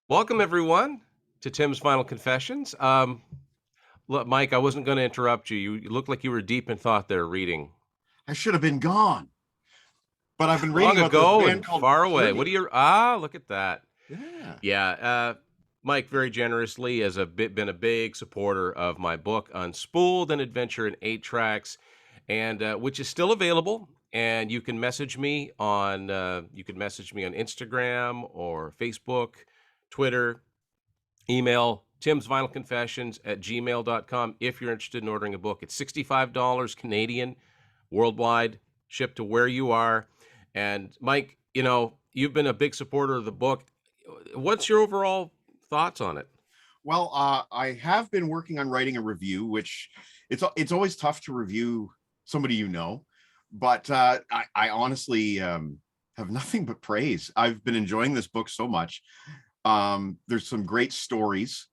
Welcome everyone to Tim's Final Confessions. Look, Mike, I wasn't going to interrupt you. You looked like you were deep in thought there, reading I should have been gone, but I've been reading long about this ago band and called far away. What Tribute. are your Look at that. Yeah. Yeah, Mike very generously has been a big supporter of my book Unspooled: An Adventure in Eight Tracks, and which is still available. And you can message me on Instagram or Facebook, Twitter, email timsvinylconfessions at gmail.com if you're interested in ordering a book. It's $65 Canadian, worldwide, shipped to where you are. And Mike, you've been a big supporter of the book. What's your overall thoughts on it? Well, I have been working on writing a review, which it's always tough to review somebody but I honestly have nothing but praise. I've been enjoying this book so much. There's some great stories,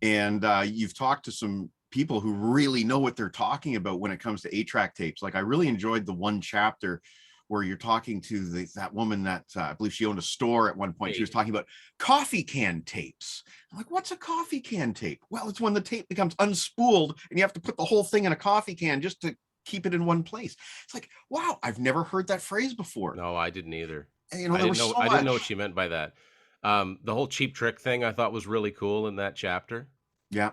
and you've talked to some people who really know what they're talking about when it comes to 8-track tapes. Like I really enjoyed the one chapter where you're talking to that woman that I believe she owned a store at one point. She was talking about coffee can tapes. I'm like, what's a coffee can tape? Well, it's when the tape becomes unspooled and you have to put the whole thing in a coffee can just to keep it in one place. It's like, wow, I've never heard that phrase before. No, I didn't either. And, there was so I didn't know what much. she meant by that. The whole cheap trick thing I thought was really cool in that chapter. Yeah.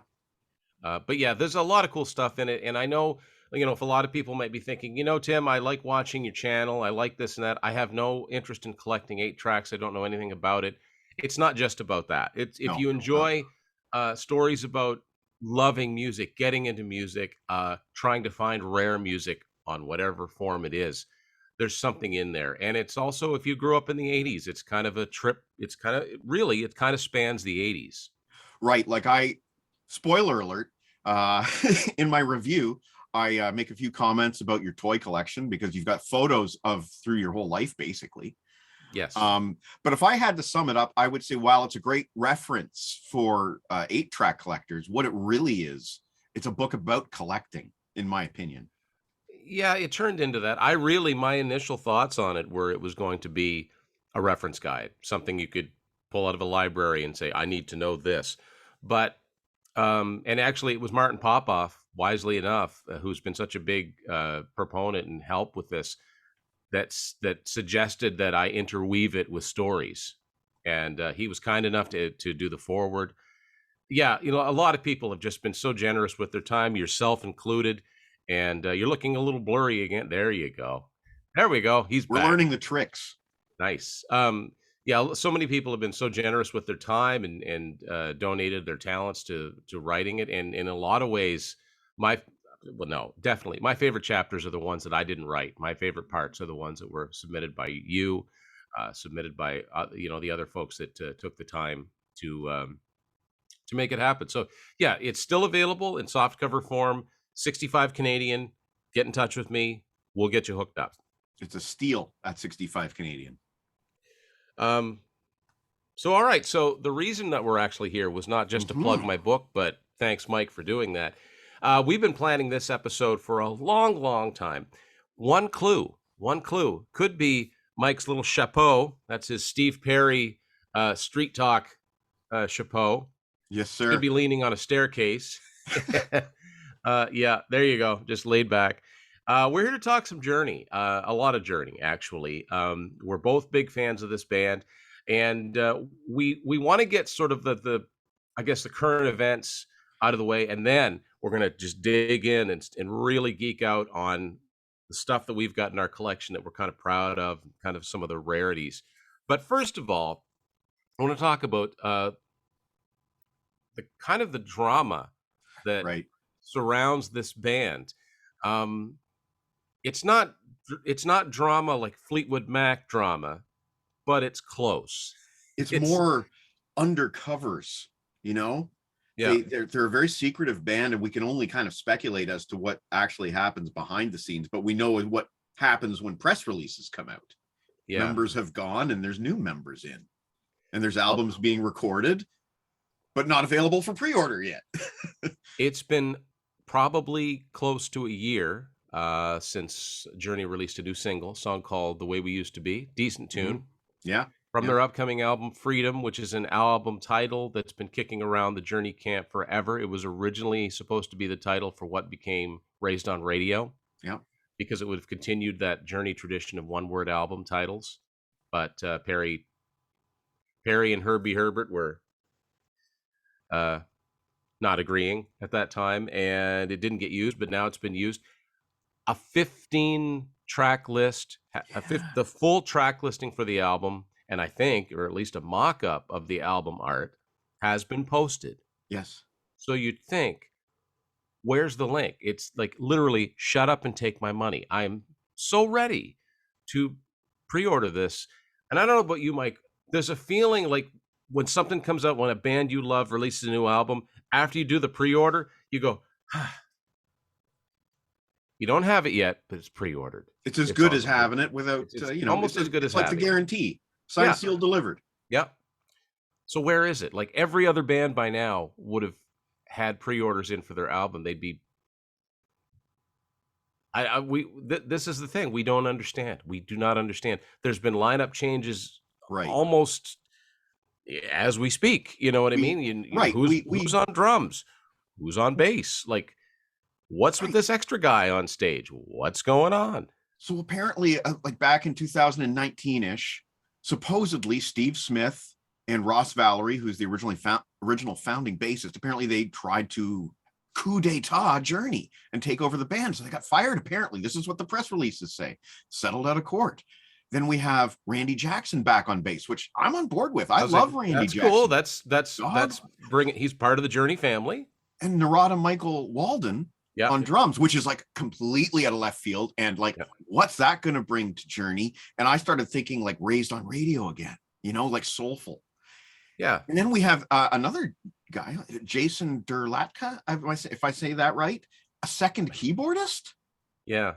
But yeah, there's a lot of cool stuff in it. And I know, if a lot of people might be thinking, Tim, I like watching your channel. I like this and that. I have no interest in collecting 8 tracks. I don't know anything about it. It's not just about that. It's if No, you no. enjoy stories about loving music, getting into music, trying to find rare music on whatever form it is, there's something in there. And it's also, if you grew up in the 80s, it's kind of a trip. It kind of spans the 80s. Right. Like spoiler alert, uh, in my review, I make a few comments about your toy collection because you've got photos of through your whole life, basically. Yes. But if I had to sum it up, I would say, while it's a great reference for 8-track collectors, what it really is, it's a book about collecting, in my opinion. Yeah, it turned into that. My initial thoughts on it were it was going to be a reference guide, something you could pull out of a library and say, I need to know this. But, and actually, it was Martin Popoff, wisely enough, who's been such a big proponent and help with this, that suggested that I interweave it with stories. And he was kind enough to do the forward. Yeah, a lot of people have just been so generous with their time, yourself included, and you're looking a little blurry again. There you go. There we go. He's We're back. learning the tricks. Nice. Yeah, so many people have been so generous with their time and donated their talents to writing it. And in a lot of ways, my well, no, definitely my favorite chapters are the ones that I didn't write. My favorite parts are the ones that were submitted by you, submitted by the other folks that took the time to make it happen. So yeah, it's still available in softcover form, 65 Canadian. Get in touch with me. We'll get you hooked up. It's a steal at 65 Canadian. Um, so all right. So the reason that we're actually here was not just to plug my book, but thanks, Mike, for doing that. We've been planning this episode for a long, long time. One clue could be Mike's little chapeau. That's his Steve Perry street talk chapeau. Yes, sir. Could be leaning on a staircase. Yeah, there you go. Just laid back. We're here to talk some Journey, a lot of Journey, actually. We're both big fans of this band, and we want to get sort of I guess the current events out of the way, and then we're gonna just dig in and really geek out on the stuff that we've got in our collection that we're kind of proud of, kind of some of the rarities. But first of all, I want to talk about the drama that Right. surrounds this band. Um, it's not drama like Fleetwood Mac drama, but it's close. It's It's more undercovers, you know? Yeah. They're a very secretive band, and we can only kind of speculate as to what actually happens behind the scenes, but we know what happens when press releases come out. Yeah. Members have gone and there's new members in, and there's Oh, albums being recorded but not available for pre-order yet. it's been probably close to a year since Journey released a new song called "The Way We Used to Be." Decent tune. Yeah. from Yeah. their upcoming album Freedom, which is an album title that's been kicking around the Journey camp forever. It was originally supposed to be the title for what became Raised on Radio, Yeah. because it would have continued that Journey tradition of one-word album titles. But Perry and Herbie Herbert were uh, not agreeing at that time, and it didn't get used. But now it's been used. A 15-track list, Yeah. the full track listing for the album, and I think, or at least a mock-up of the album art, has been posted. Yes. So you'd think, where's the link? It's like literally, shut up and take my money. I'm so ready to pre-order this. And I don't know about you, Mike. There's a feeling like when something comes out, when a band you love releases a new album, after you do the pre-order, you go, ah, you don't have it yet, but it's pre-ordered. It's as It's good on as the way. having it without, It's you know, almost as good as it's like the having it. guarantee. Signed, Yeah. sealed, delivered. Yep. So where is it? Like every other band by now would have had pre-orders in for their album. They'd be. This is the thing. We don't understand. We do not understand. There's been lineup changes Right. almost as we speak. You know what I mean? Right. Who's on drums? Who's on bass? Like, what's with Right. this extra guy on stage? What's going on? So apparently, like back in 2019-ish, supposedly Steve Smith and Ross Valerie, who's the original founding bassist, apparently they tried to coup d'etat Journey and take over the band. So they got fired, apparently. This is what the press releases say. Settled out of court. Then we have Randy Jackson back on bass, which I'm on board with. I love Randy Jackson. Cool. That's bringing. He's part of the Journey family. And Narada Michael Walden on drums, which is like completely out of left field. And like, what's that going to bring to Journey? And I started thinking like Raised on Radio again, you know, like soulful. Yeah. And then we have another guy, Jason Derlatka, if I say that right, a second keyboardist. Yeah.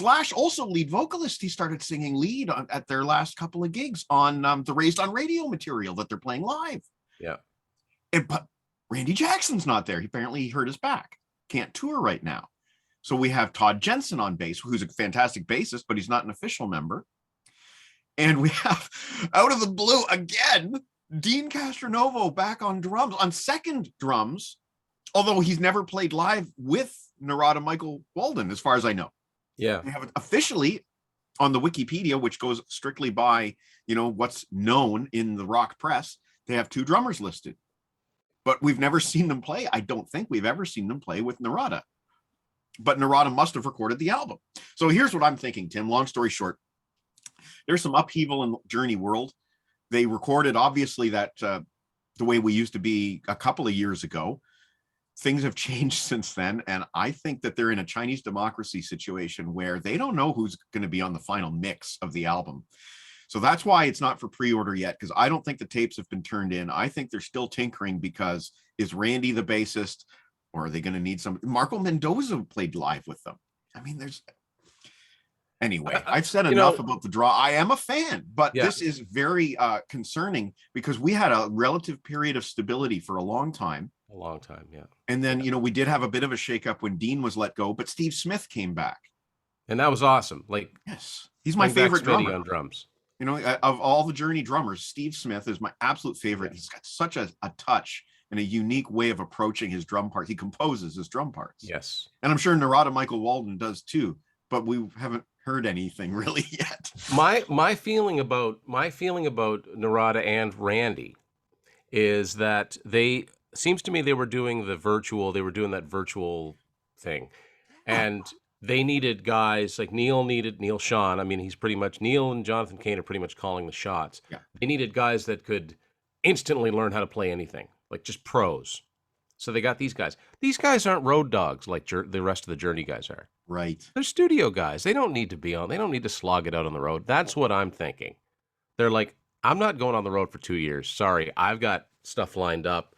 / also lead vocalist. He started singing lead at their last couple of gigs on the Raised on Radio material that they're playing live. Yeah. But Randy Jackson's not there. Apparently he hurt his back. Can't tour right now. So we have Todd Jensen on bass, who's a fantastic bassist, but he's not an official member. And we have, out of the blue again, Dean Castronovo back on drums, on second drums, although he's never played live with Narada Michael Walden, as far as I know. Yeah. They have it officially on the Wikipedia, which goes strictly by, you know, what's known in the rock press. They have 2 drummers listed, but we've never seen them play. I don't think we've ever seen them play with Narada, but Narada must have recorded the album. So here's what I'm thinking, Tim. Long story short, there's some upheaval in the Journey world. They recorded, obviously, that the way we used to be a couple of years ago. Things have changed since then. And I think that they're in a Chinese democracy situation where they don't know who's going to be on the final mix of the album. So that's why it's not for pre-order yet, because I don't think the tapes have been turned in. I think they're still tinkering, because is Randy the bassist, or are they going to need some? Marco Mendoza played live with them. I mean, anyway, I've said enough about the draw. I am a fan, but this is very concerning, because we had a relative period of stability for a long time. A long time, yeah. And then, you know, we did have a bit of a shakeup when Dean was let go, but Steve Smith came back. And that was awesome. Like, yes, he's my favorite drummer on drums. You know, of all the Journey drummers, Steve Smith is my absolute favorite. He's got such a touch and a unique way of approaching his drum parts. He composes his drum parts. Yes. And I'm sure Narada Michael Walden does too, but we haven't heard anything really yet. My feeling about Narada and Randy is that seems to me they were doing that virtual thing. And they needed guys like Neil Sean. I mean, he's pretty much, Neil and Jonathan Cain are pretty much calling the shots. Yeah. They needed guys that could instantly learn how to play anything, like just pros. So they got these guys. These guys aren't road dogs like the rest of the Journey guys are. Right. They're studio guys. They don't need to slog it out on the road. That's what I'm thinking. They're like, I'm not going on the road for 2 years. Sorry, I've got stuff lined up.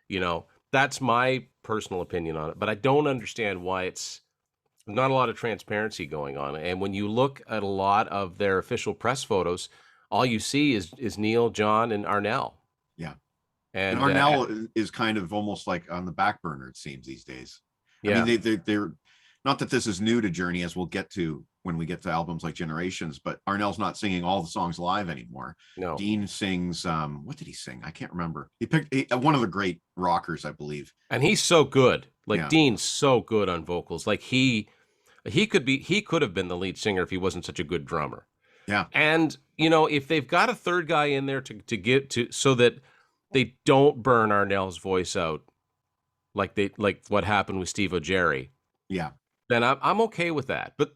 You know, that's my personal opinion on it. But I don't understand why it's not a lot of transparency going on. And when you look at a lot of their official press photos, all you see is Neil, John, and Arnell. Yeah. And Arnell is kind of almost like on the back burner, it seems, these days. Yeah. I mean, they're not that this is new to Journey, as we'll get to when we get to albums like Generations, but Arnell's not singing all the songs live anymore. No. Dean sings, what did he sing? I can't remember. He picked one of the great rockers, I believe. And he's so good. Like Yeah. Dean's so good on vocals. Like he could have been the lead singer if he wasn't such a good drummer. Yeah. And if they've got a third guy in there to get to, so that they don't burn Arnell's voice out, like what happened with Steve O'Jerry, Yeah. then I'm okay with that. But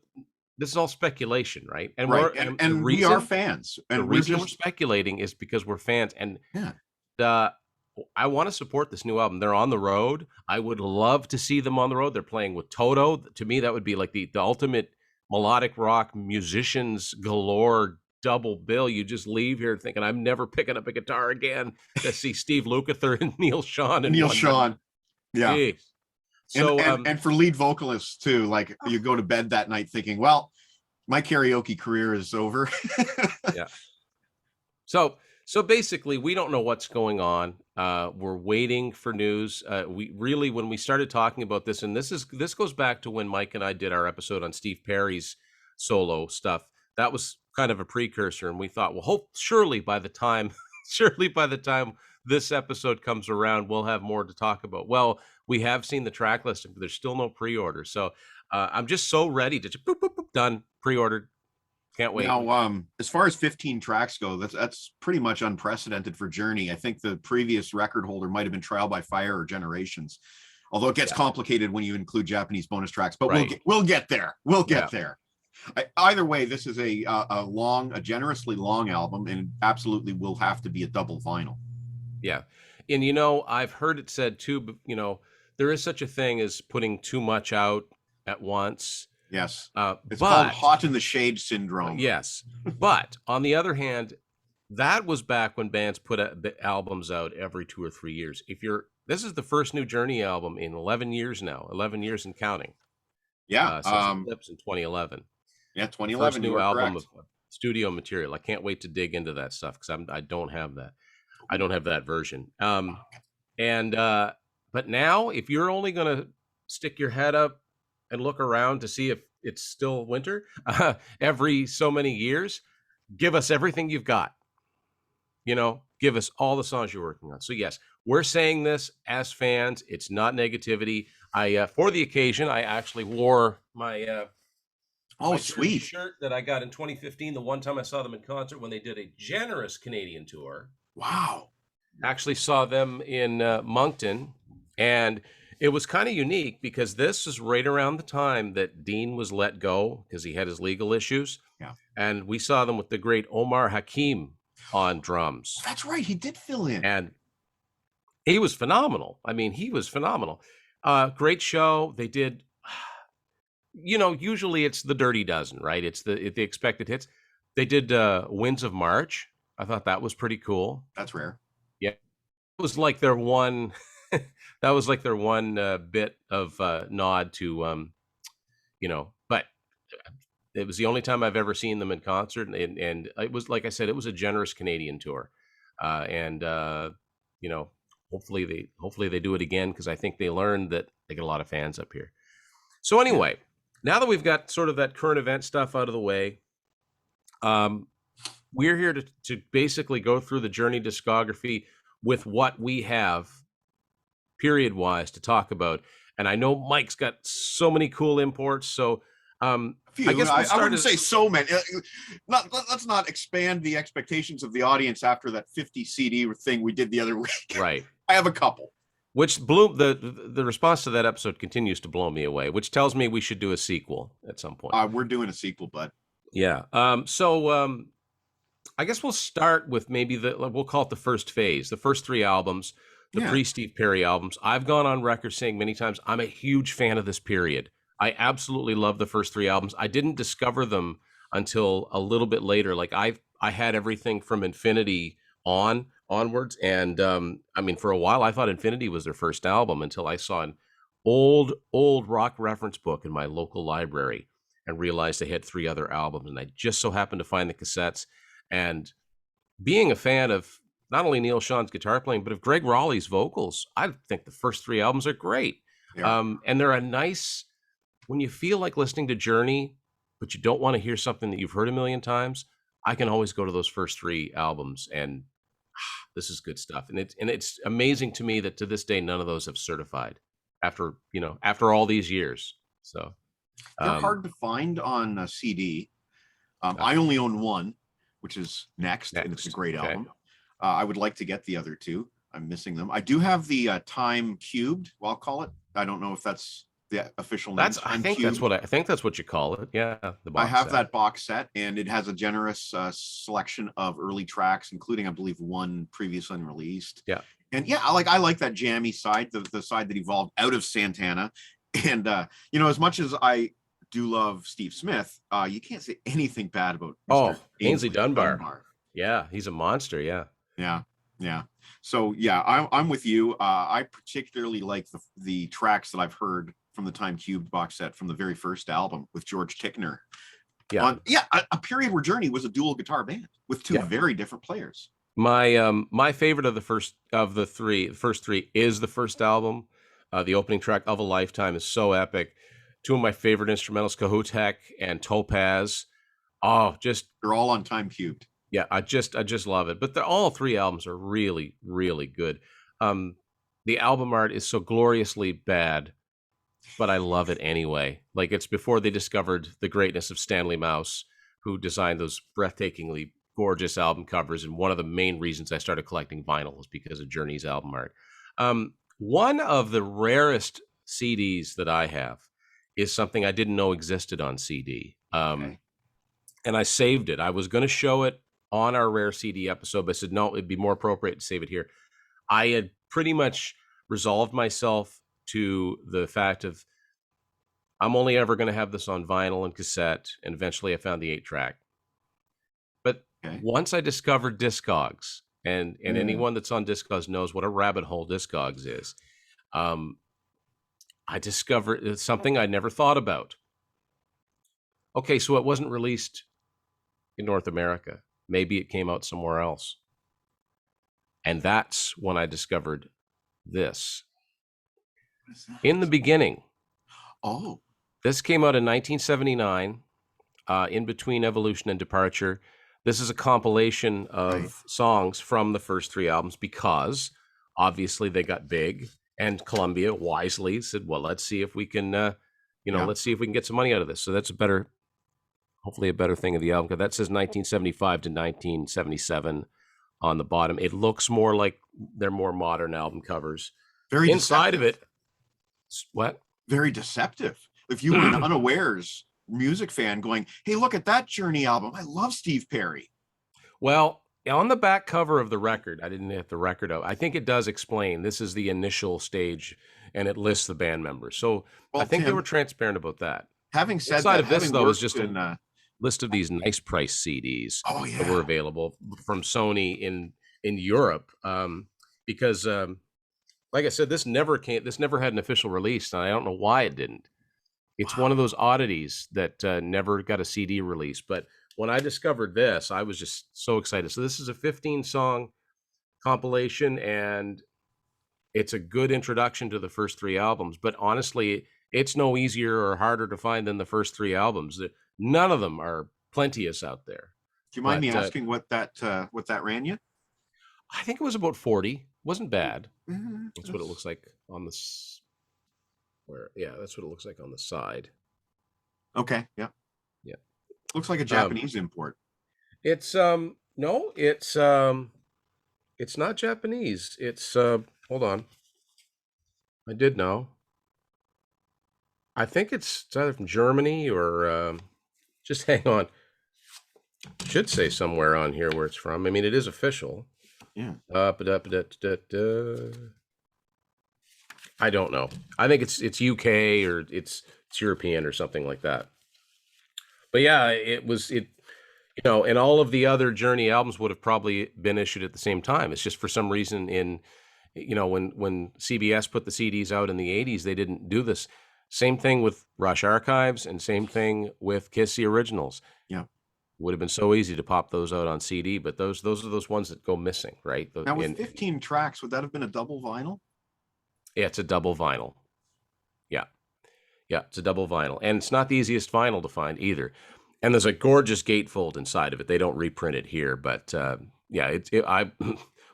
this is all speculation, right? And Right. And we are fans. And the reason we're speculating is because we're fans. And yeah. I want to support this new album. They're on the road. I would love to see them on the road. They're playing with Toto. To me, that would be like the ultimate melodic rock musicians galore double bill. You just leave here thinking, I'm never picking up a guitar again to see Steve Lukather and Neil Sean. Neil Sean. Yeah. Jeez. So, and for lead vocalists too, like you go to bed that night thinking, well, my karaoke career is over. Yeah. So basically, we don't know what's going on. We're waiting for news. We really, when we started talking about this, and this goes back to when Mike and I did our episode on Steve Perry's solo stuff. That was kind of a precursor, and we thought, well, surely by the time this episode comes around, we'll have more to talk about. Well, we have seen the track listing, but there's still no pre-order. So I'm just so ready to just boop, boop, boop, done, pre-ordered. Can't wait. Now, as far as 15 tracks go, that's pretty much unprecedented for Journey. I think the previous record holder might have been Trial by Fire or Generations, although it gets complicated when you include Japanese bonus tracks. But we'll get there. We'll get there. Either way, this is a generously long album, and absolutely will have to be a double vinyl. Yeah, and I've heard it said too. But there is such a thing as putting too much out at once. Yes. It's called hot in the shade syndrome. Yes. But on the other hand, that was back when bands put albums out every 2 or 3 years. This is the first new Journey album in 11 years now, 11 years and counting. Yeah. Since Eclipse in 2011. Yeah, 2011. First new album of studio material. I can't wait to dig into that stuff because I don't have that. I don't have that version. But now, if you're only going to stick your head up and look around to see if it's still winter every so many years, give us everything you've got. Give us all the songs you're working on. So yes, we're saying this as fans. It's not negativity. For the occasion, I actually wore my sweet shirt that I got in 2015. The one time I saw them in concert when they did a generous Canadian tour. Wow. Actually saw them in Moncton, and it was kind of unique because this is right around the time that Dean was let go because he had his legal issues. Yeah. And we saw them with the great Omar Hakim on drums. That's right. He did fill in. And he was phenomenal. I mean, he was phenomenal. Great show. They did, usually it's the Dirty Dozen, right? It's the expected hits. They did Winds of March. I thought that was pretty cool. That's rare. Yeah. It was like their one... that was like their one bit of nod to, but it was the only time I've ever seen them in concert. And it was, like I said, it was a generous Canadian tour. Hopefully they do it again because I think they learned that they get a lot of fans up here. So anyway, now that we've got sort of that current event stuff out of the way, we're here to basically go through the Journey discography with what we have period-wise to talk about. And I know Mike's got so many cool imports, so I guess I wouldn't say so many. Let's not expand the expectations of the audience after that 50 CD thing we did the other week. Right. I have a couple. Which blew the response to that episode continues to blow me away, which tells me we should do a sequel at some point. We're doing a sequel, bud. Yeah. So I guess we'll start with maybe we'll call it the first phase, the first 3 albums. The pre-Steve Perry albums. I've gone on record saying many times, I'm a huge fan of this period. I absolutely love the first 3 albums. I didn't discover them until a little bit later. Like I had everything from Infinity onwards. And for a while, I thought Infinity was their first album until I saw an old rock reference book in my local library and realized they had 3 other albums. And I just so happened to find the cassettes. And being a fan of not only Neil Sean's guitar playing, but of Greg Raleigh's vocals, I think the first 3 albums are great. Yeah. And they're a nice, when you feel like listening to Journey, but you don't want to hear something that you've heard a million times, I can always go to those first 3 albums and this is good stuff. And it's amazing to me that to this day none of those have certified after, after all these years. So They're um hard to find on a CD. uh, I only own one, which is Next, and it's a next. great Okay. album. I would like to get the other two. I'm missing them. I do have the Time Cubed, well, I'll call it. I don't know if that's the official name. I Time think that's Cubed. what I think that's what you call it. Yeah, the I box have set. that box set, and it has a generous selection of early tracks, including, I believe, one previously unreleased. Yeah. And yeah, I like that jammy side, the side that evolved out of Santana. And as much as I do love Steve Smith, you can't say anything bad about Mr. Ainsley Dunbar. Yeah, he's a monster. Yeah. Yeah. So yeah, I'm with you. I particularly like the tracks that I've heard from the Time Cubed box set from the very first album with George Tickner. Yeah. A period where Journey was a dual guitar band with two very different players. My favorite of the first three is the first album. The opening track, Of a Lifetime, is so epic. Two of my favorite instrumentals, Cahotek and Topaz. They're all on Time Cubed. Yeah, I just love it. But all 3 albums are really, really good. The album art is so gloriously bad, but I love it anyway. Like, it's before they discovered the greatness of Stanley Mouse, who designed those breathtakingly gorgeous album covers. And one of the main reasons I started collecting vinyl is because of Journey's album art. One of the rarest CDs that I have is something I didn't know existed on CD. And I saved it. I was going to show it on our rare CD episode, but I said, no, it'd be more appropriate to save it here. I had pretty much resolved myself to the fact of I'm only ever going to have this on vinyl and cassette. And eventually I found the 8-track. But once I discovered Discogs, and anyone that's on Discogs knows what a rabbit hole Discogs is, I discovered something I never thought about. Okay, so it wasn't released in North America. Maybe it came out somewhere else. And that's when I discovered this. In the Beginning. Oh. This came out in 1979, in between Evolution and Departure. This is a compilation of songs from the first 3 albums because obviously they got big, and Columbia wisely said, well, let's see if we can, let's see if we can get some money out of this. So that's hopefully a better thing of the album, because that says 1975 to 1977 on the bottom. It looks more like they're more modern album covers. Very inside deceptive. of it. What? Very deceptive. If you were an unawares music fan going, hey, look at that Journey album. I love Steve Perry. Well, on the back cover of the record, I didn't have the record out. I think it does explain this is the initial stage, and it lists the band members. So I think Tim, they were transparent about that. Having said inside that, of this, though, is just a list of these nice price CDs that were available from Sony in Europe. Because, like I said, this never had an official release, and I don't know why it didn't. It's one of those oddities that never got a CD release. But when I discovered this, I was just so excited. So this is a 15-song compilation, and it's a good introduction to the first 3 albums. But honestly, it's no easier or harder to find than the first 3 albums. None of them are plenteous out there. Do you mind me asking what that ran you? I think it was about 40. Wasn't bad. That's what it looks like on this. That's what it looks like on the side. Okay. Yeah. Looks like a Japanese import. It's no, it's not Japanese. It's hold on. I did know. I think it's either from Germany or just hang on. It should say somewhere on here where it's from. I mean, it is official. Yeah. I don't know. I think it's UK or it's European or something like that. But yeah, and all of the other Journey albums would have probably been issued at the same time. It's just for some reason when CBS put the CDs out in the 80s, they didn't do this. Same thing with Rush Archives and same thing with Kiss the Originals. Yeah. Would have been so easy to pop those out on CD, but those are those ones that go missing, right? Now with 15 tracks, would that have been a double vinyl? Yeah, it's a double vinyl. Yeah. Yeah, it's a double vinyl, and it's not the easiest vinyl to find either. And there's a gorgeous gatefold inside of it. They don't reprint it here, but yeah, I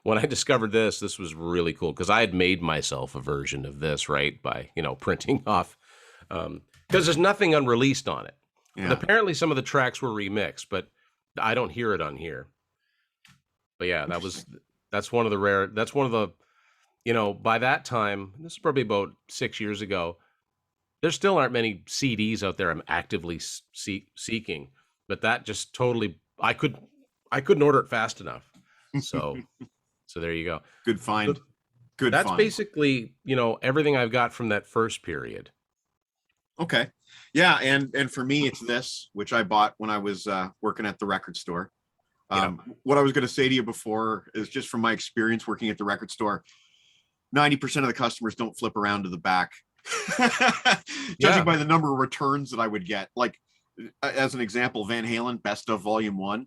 when I discovered this was really cool because I had made myself a version of this, right, by printing off because there's nothing unreleased on it. But Yeah. apparently some of the tracks were remixed, but I don't hear it on here. But yeah, Interesting. that's one of the rare. That's one of the by that time, this is probably about 6 years ago. There still aren't many CDs out there I'm actively seeking, but that just totally I couldn't order it fast enough. So so there you go. Good So find. Good that's find. basically, everything I've got from that first period. Okay. Yeah, and for me it's this, which I bought when I was working at the record store. Yeah. What I was going to say to you before is just from my experience working at the record store, 90% of the customers don't flip around to the back. Judging Yeah. by the number of returns that I would get. Like as an example, Van Halen Best of Volume 1.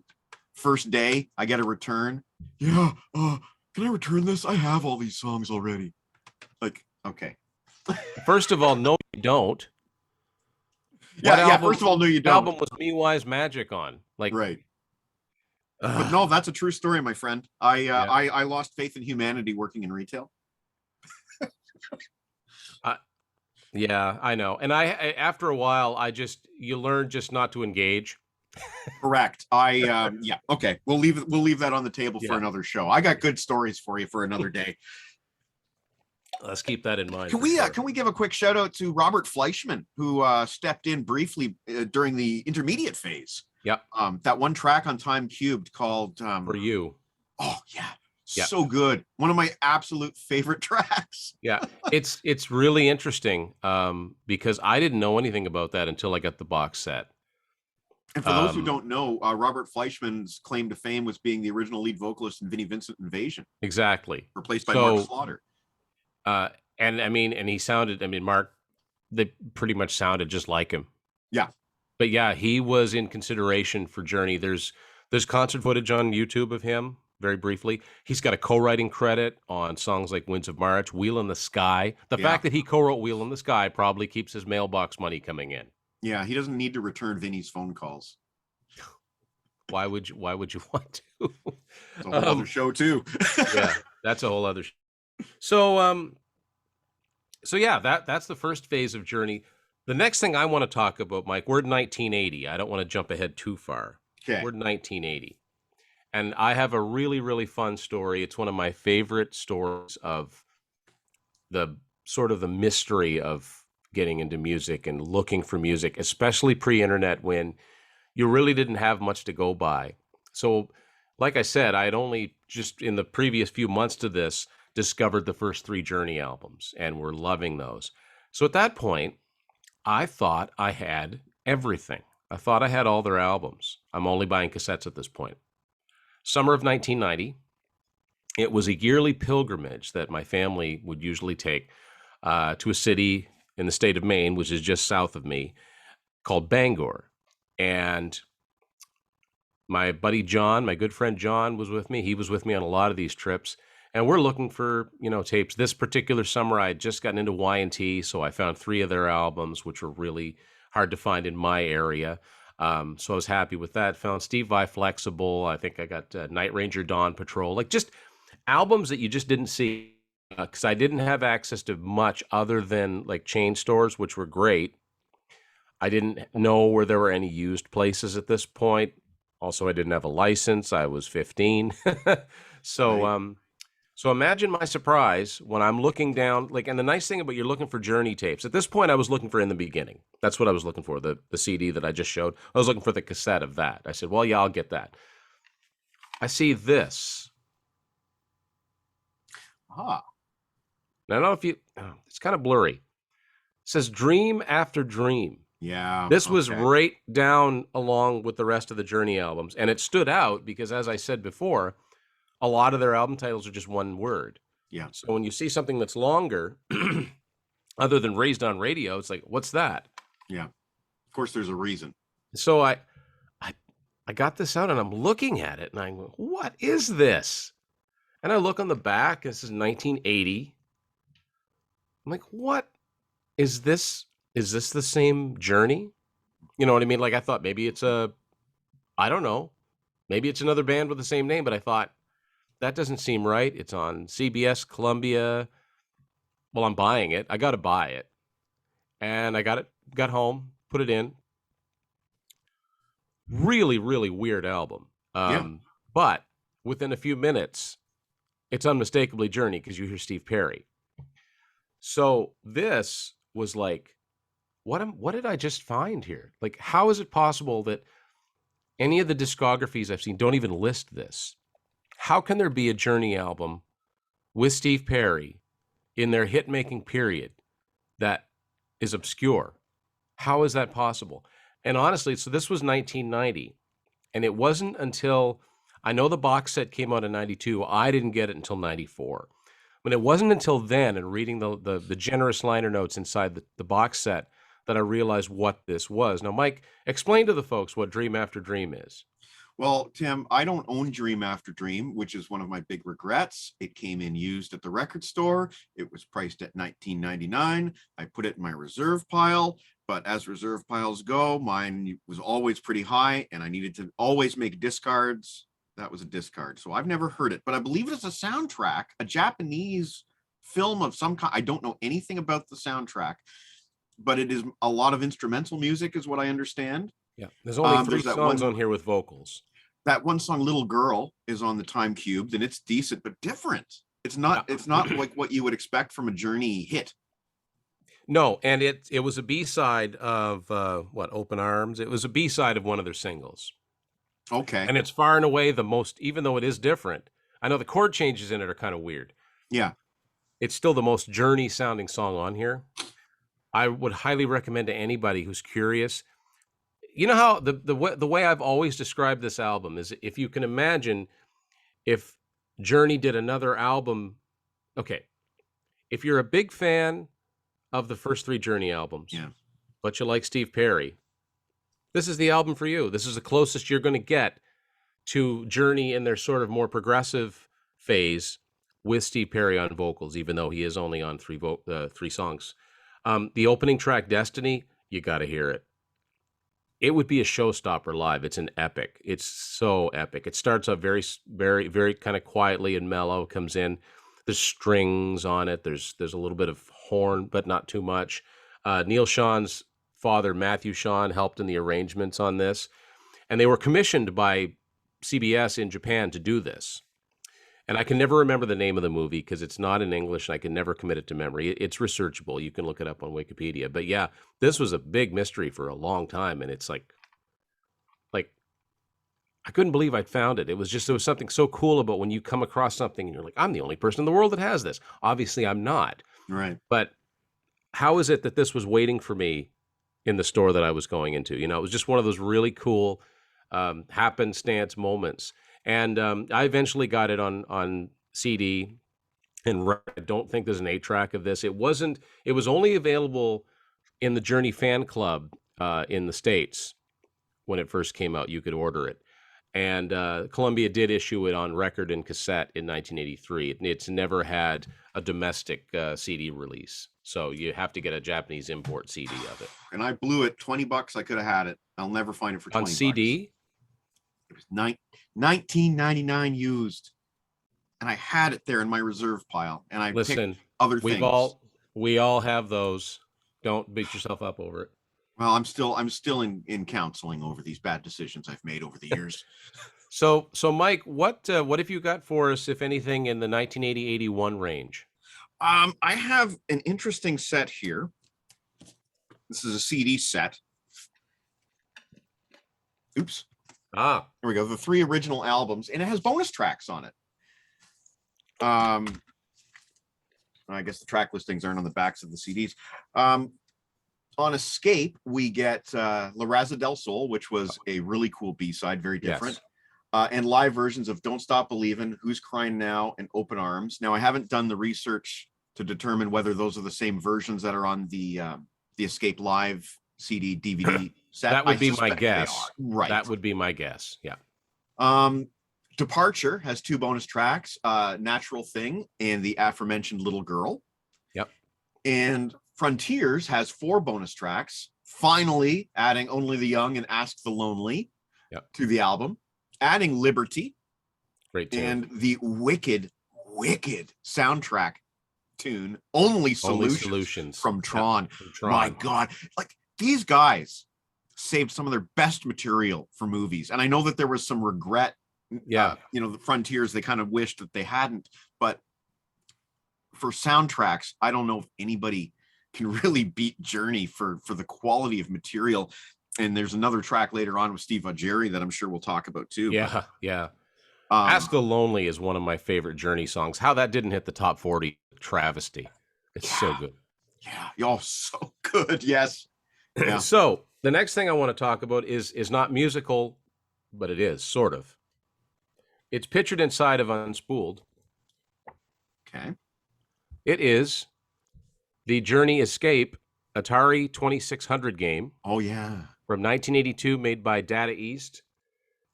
First day, I get a return. Yeah, can I return this? I have all these songs already. Like, okay. First of all, no, you don't. What Yeah. album? First of all, no, you What don't. album was Me Wise Magic on? Like, Right. But ugh, no, that's a true story, my friend. yeah. I lost faith in humanity working in retail. I, yeah, I know. And after a while, you learn just not to engage. Correct. Yeah. Okay. We'll leave that on the table for Yeah. another show. I got good stories for you for another day. Let's keep that in mind. Can we give a quick shout out to Robert Fleischman, who stepped in briefly during the intermediate phase? Yeah. That one track on Time Cubed called For you. oh yeah, Yeah. so good. One of my absolute favorite tracks. Yeah. It's really interesting because I didn't know anything about that until I got the box set. And for those who don't know, Robert Fleischman's claim to fame was being the original lead vocalist in Vinnie Vincent Invasion, Exactly. replaced by Mark So, Slaughter. and I mean, and he sounded, I mean, Mark, they pretty much sounded just like him. Yeah. But yeah, he was in consideration for Journey. There's concert footage on YouTube of him, very briefly. He's got a co-writing credit on songs like Winds of March, Wheel in the Sky. The Yeah. fact that he co-wrote Wheel in the Sky probably keeps his mailbox money coming in. Yeah, he doesn't need to return Vinny's phone calls. Why would you want to? It's a whole other show too. Yeah, that's a whole other so so yeah, that's the first phase of Journey. The next thing I want to talk about, Mike, we're in 1980. I don't want to jump ahead too far. Okay. We're in 1980. And I have a really, really fun story. It's one of my favorite stories of the sort of the mystery of getting into music and looking for music, especially pre-internet when you really didn't have much to go by. So, like I said, I had only just in the previous few months to this discovered the first 3 Journey albums and were loving those. So at that point, I thought I had everything. I thought I had all their albums. I'm only buying cassettes at this point. Summer of 1990, it was a yearly pilgrimage that my family would usually take to a city in the state of Maine, which is just south of me, called Bangor. And my buddy John, my good friend John, was with me. He was with me on a lot of these trips. And we're looking for, tapes. This particular summer, I had just gotten into Y&T, so I found 3 of their albums, which were really hard to find in my area. So I was happy with that. Found Steve Vai Flexible. I think I got Night Ranger Dawn Patrol. Like just albums that you just didn't see because I didn't have access to much other than like chain stores, which were great. I didn't know where there were any used places at this point. Also, I didn't have a license. I was 15. So, Right. So imagine my surprise when I'm looking down, like, and the nice thing about you're looking for Journey tapes. At this point, I was looking for In the Beginning. That's what I was looking for, the CD that I just showed. I was looking for the cassette of that. I said, well, yeah, I'll get that. I see this. Ah. Now, I don't know if it's kind of blurry. It says Dream After Dream. Yeah. This was okay. right down along with the rest of the Journey albums. And it stood out because, as I said before, a lot of their album titles are just one word. Yeah. So when you see something that's longer, other than Raised on Radio, it's like, what's that? Yeah. Of course, there's a reason. So I got this out and I'm looking at it and I go, what is this? And I look on the back, this is 1980. I'm like, what is this is this the same Journey? You know what I mean? Like I thought maybe it's I don't know, maybe it's another band with the same name, but I thought that doesn't seem right. It's on CBS, Columbia. Well, I'm buying it. I got to buy it, and I got home, put it in. Really, really weird album. Yeah. But within a few minutes, it's unmistakably Journey because you hear Steve Perry. So this was like, what did I just find here? Like, how is it possible that any of the discographies I've seen don't even list this? How can there be a Journey album with Steve Perry in their hit making period that is obscure? How is that possible? And honestly, so this was 1990, and it wasn't until I know the box set came out in 92. I didn't get it until 94. When it wasn't until then, and reading the generous liner notes inside the box set, that I realized what this was. Now, Mike, explain to the folks what Dream After Dream is. Well, Tim, I don't own Dream After Dream, which is one of my big regrets. It came in used at the record store. It was priced at $19.99. I put it in my reserve pile, but as reserve piles go, mine was always pretty high, and I needed to always make discards. That was a discard. So I've never heard it, but I believe it's a soundtrack, a Japanese film of some kind. I don't know anything about the soundtrack, but it is a lot of instrumental music, is what I understand. Yeah, there's only three There's that songs one on here with vocals. that one song, Little Girl, is on the Time Cubed, and it's decent but different. It's not like what you would expect from a Journey hit. No, and it was a B-side of what, Open Arms. It was a B-side of one of their singles. Okay. And it's far and away the most, even though it is different. I know the chord changes in it are kind of weird. Yeah. It's still the most Journey sounding song on here. I would highly recommend to anybody who's curious. You know how the way I've always described this album is, if you can imagine if Journey did another album. Okay, if you're a big fan of the first three Journey albums, Yeah. but you like Steve Perry, this is the album for you. This is the closest you're going to get to Journey in their sort of more progressive phase with Steve Perry on vocals, even though he is only on three songs. The opening track, Destiny, you got to hear it. It would be a showstopper live. It's an epic. It's so epic. It starts off very, very, very kind of quietly and mellow. Comes in. There's strings on it. There's a little bit of horn, but not too much. Neil Sean's father, Matthew Sean, helped in the arrangements on this, and they were commissioned by CBS in Japan to do this. And I can never remember the name of the movie because it's not in English, and I can never commit it to memory. It's researchable. You can look it up on Wikipedia. But yeah, this was a big mystery for a long time, and it's like I couldn't believe I'd found it. There was something so cool about when you come across something and you're like, I'm the only person in the world that has this. Obviously, I'm not. Right. But how is it that this was waiting for me in the store that I was going into? You know, it was just one of those really cool happenstance moments. And I eventually got it on CD, and I don't think there's an 8-track of this. It was only available in the Journey fan club in the States when it first came out. You could order it. And Columbia did issue it on record and cassette in 1983. It's never had a domestic CD release. So you have to get a Japanese import CD of it. And I blew it $20. I could have had it. I'll never find it for 20 On CD? It was $19.99 used. And I had it there in my reserve pile. And I picked other things. We all have those. Don't beat yourself up over it. Well, I'm still in counseling over these bad decisions I've made over the years. So Mike, what have you got for us, if anything, in the 1980-81 range? I have an interesting set here. This is a CD set. Oops. Here we go. The 3 original albums, and it has bonus tracks on it. I guess the track listings aren't on the backs of the CDs. On Escape, we get La Raza del Sol, which was a really cool B-side, very different. Yes. And live versions of Don't Stop Believin', Who's Crying Now, and Open Arms. Now, I haven't done the research to determine whether those are the same versions that are on the Escape Live CD, DVD set. That would be my guess. Right. That would be my guess, yeah. Departure has 2 bonus tracks, Natural Thing and the aforementioned Little Girl. Yep. And Frontiers has 4 bonus tracks, finally adding Only the Young and Ask the Lonely to the album, adding Liberty, Great tune. and the wicked soundtrack tune, Only Solutions from Tron. From Tron. My God, like these guys saved some of their best material for movies. And I know that there was some regret. The Frontiers, they kind of wished that they hadn't, but for soundtracks, I don't know if anybody can really beat Journey for the quality of material. And there's another track later on with Steve Augeri that I'm sure we'll talk about too. Yeah. Ask the Lonely is one of my favorite Journey songs. How that didn't hit the top 40, travesty. It's so good. Yeah, y'all so good. Yes. Yeah. So the next thing I want to talk about is not musical, but it is sort of. It's pictured inside of Unspooled. Okay. It is the Journey Escape Atari 2600 game. Oh, yeah. From 1982, made by Data East.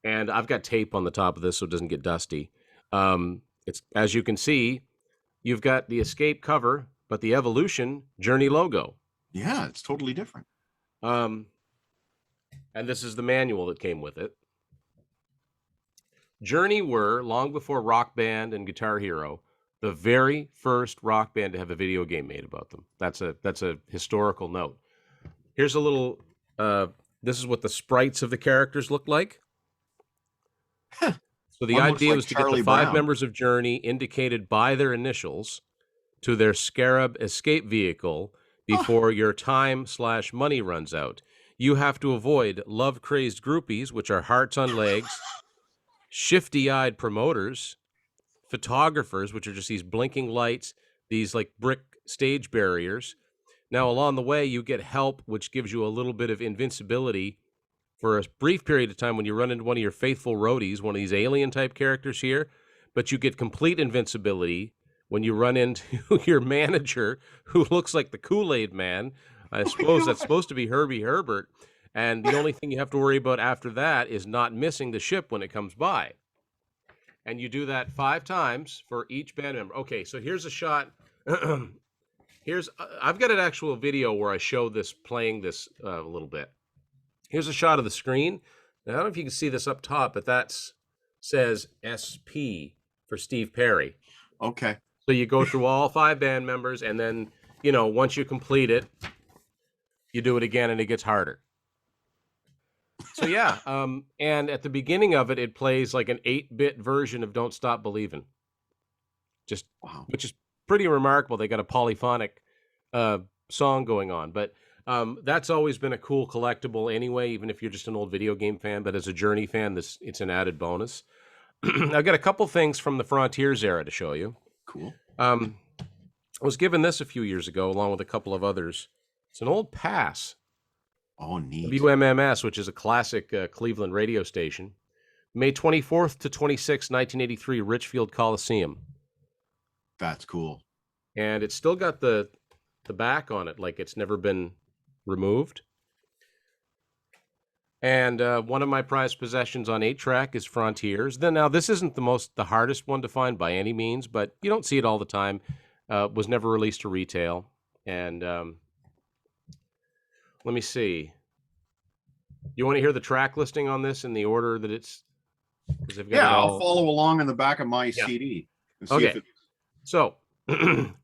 And I've got tape on the top of this so it doesn't get dusty. It's, as you can see, you've got the Escape cover, but the Evolution Journey logo. Yeah, it's totally different. And this is the manual that came with it. Journey were, long before Rock Band and Guitar Hero, the very first rock band to have a video game made about them. That's a historical note. Here's a little, this is what the sprites of the characters look like. Huh. So the idea was to get the 5 members of Journey indicated by their initials to their Scarab escape vehicle before your time/money runs out. You have to avoid love-crazed groupies, which are hearts on legs, shifty-eyed promoters, photographers, which are just these blinking lights, these like brick stage barriers. Now, along the way, you get help, which gives you a little bit of invincibility for a brief period of time when you run into one of your faithful roadies, one of these alien-type characters here, but you get complete invincibility when you run into your manager, who looks like the Kool-Aid Man. I suppose that's supposed to be Herbie Herbert, and the only thing you have to worry about after that is not missing the ship when it comes by. And you do that 5 times for each band member. Okay, so here's a shot. I've got an actual video where I show this, playing this a little bit. Here's a shot of the screen. Now, I don't know if you can see this up top, but that says SP for Steve Perry. Okay. So you go through all 5 band members, and then, once you complete it, you do it again, and it gets harder. So yeah, and at the beginning of it, it plays like an 8-bit version of "Don't Stop Believin'," which is pretty remarkable. They got a polyphonic song going on, but that's always been a cool collectible anyway, even if you're just an old video game fan. But as a Journey fan, it's an added bonus. I've got a couple things from the Frontiers era to show you. Cool. I was given this a few years ago, along with a couple of others. It's an old pass. Oh, neat. WMMS, which is a classic Cleveland radio station. May 24th to 26th, 1983, Richfield Coliseum. That's cool. And it's still got the back on it, like it's never been removed. And one of my prized possessions on 8-track is Frontiers. Now, this isn't the hardest one to find by any means, but you don't see it all the time. Was never released to retail. And let me see. You want to hear the track listing on this in the order that it's? I'll follow along in the back of my CD. And see if So,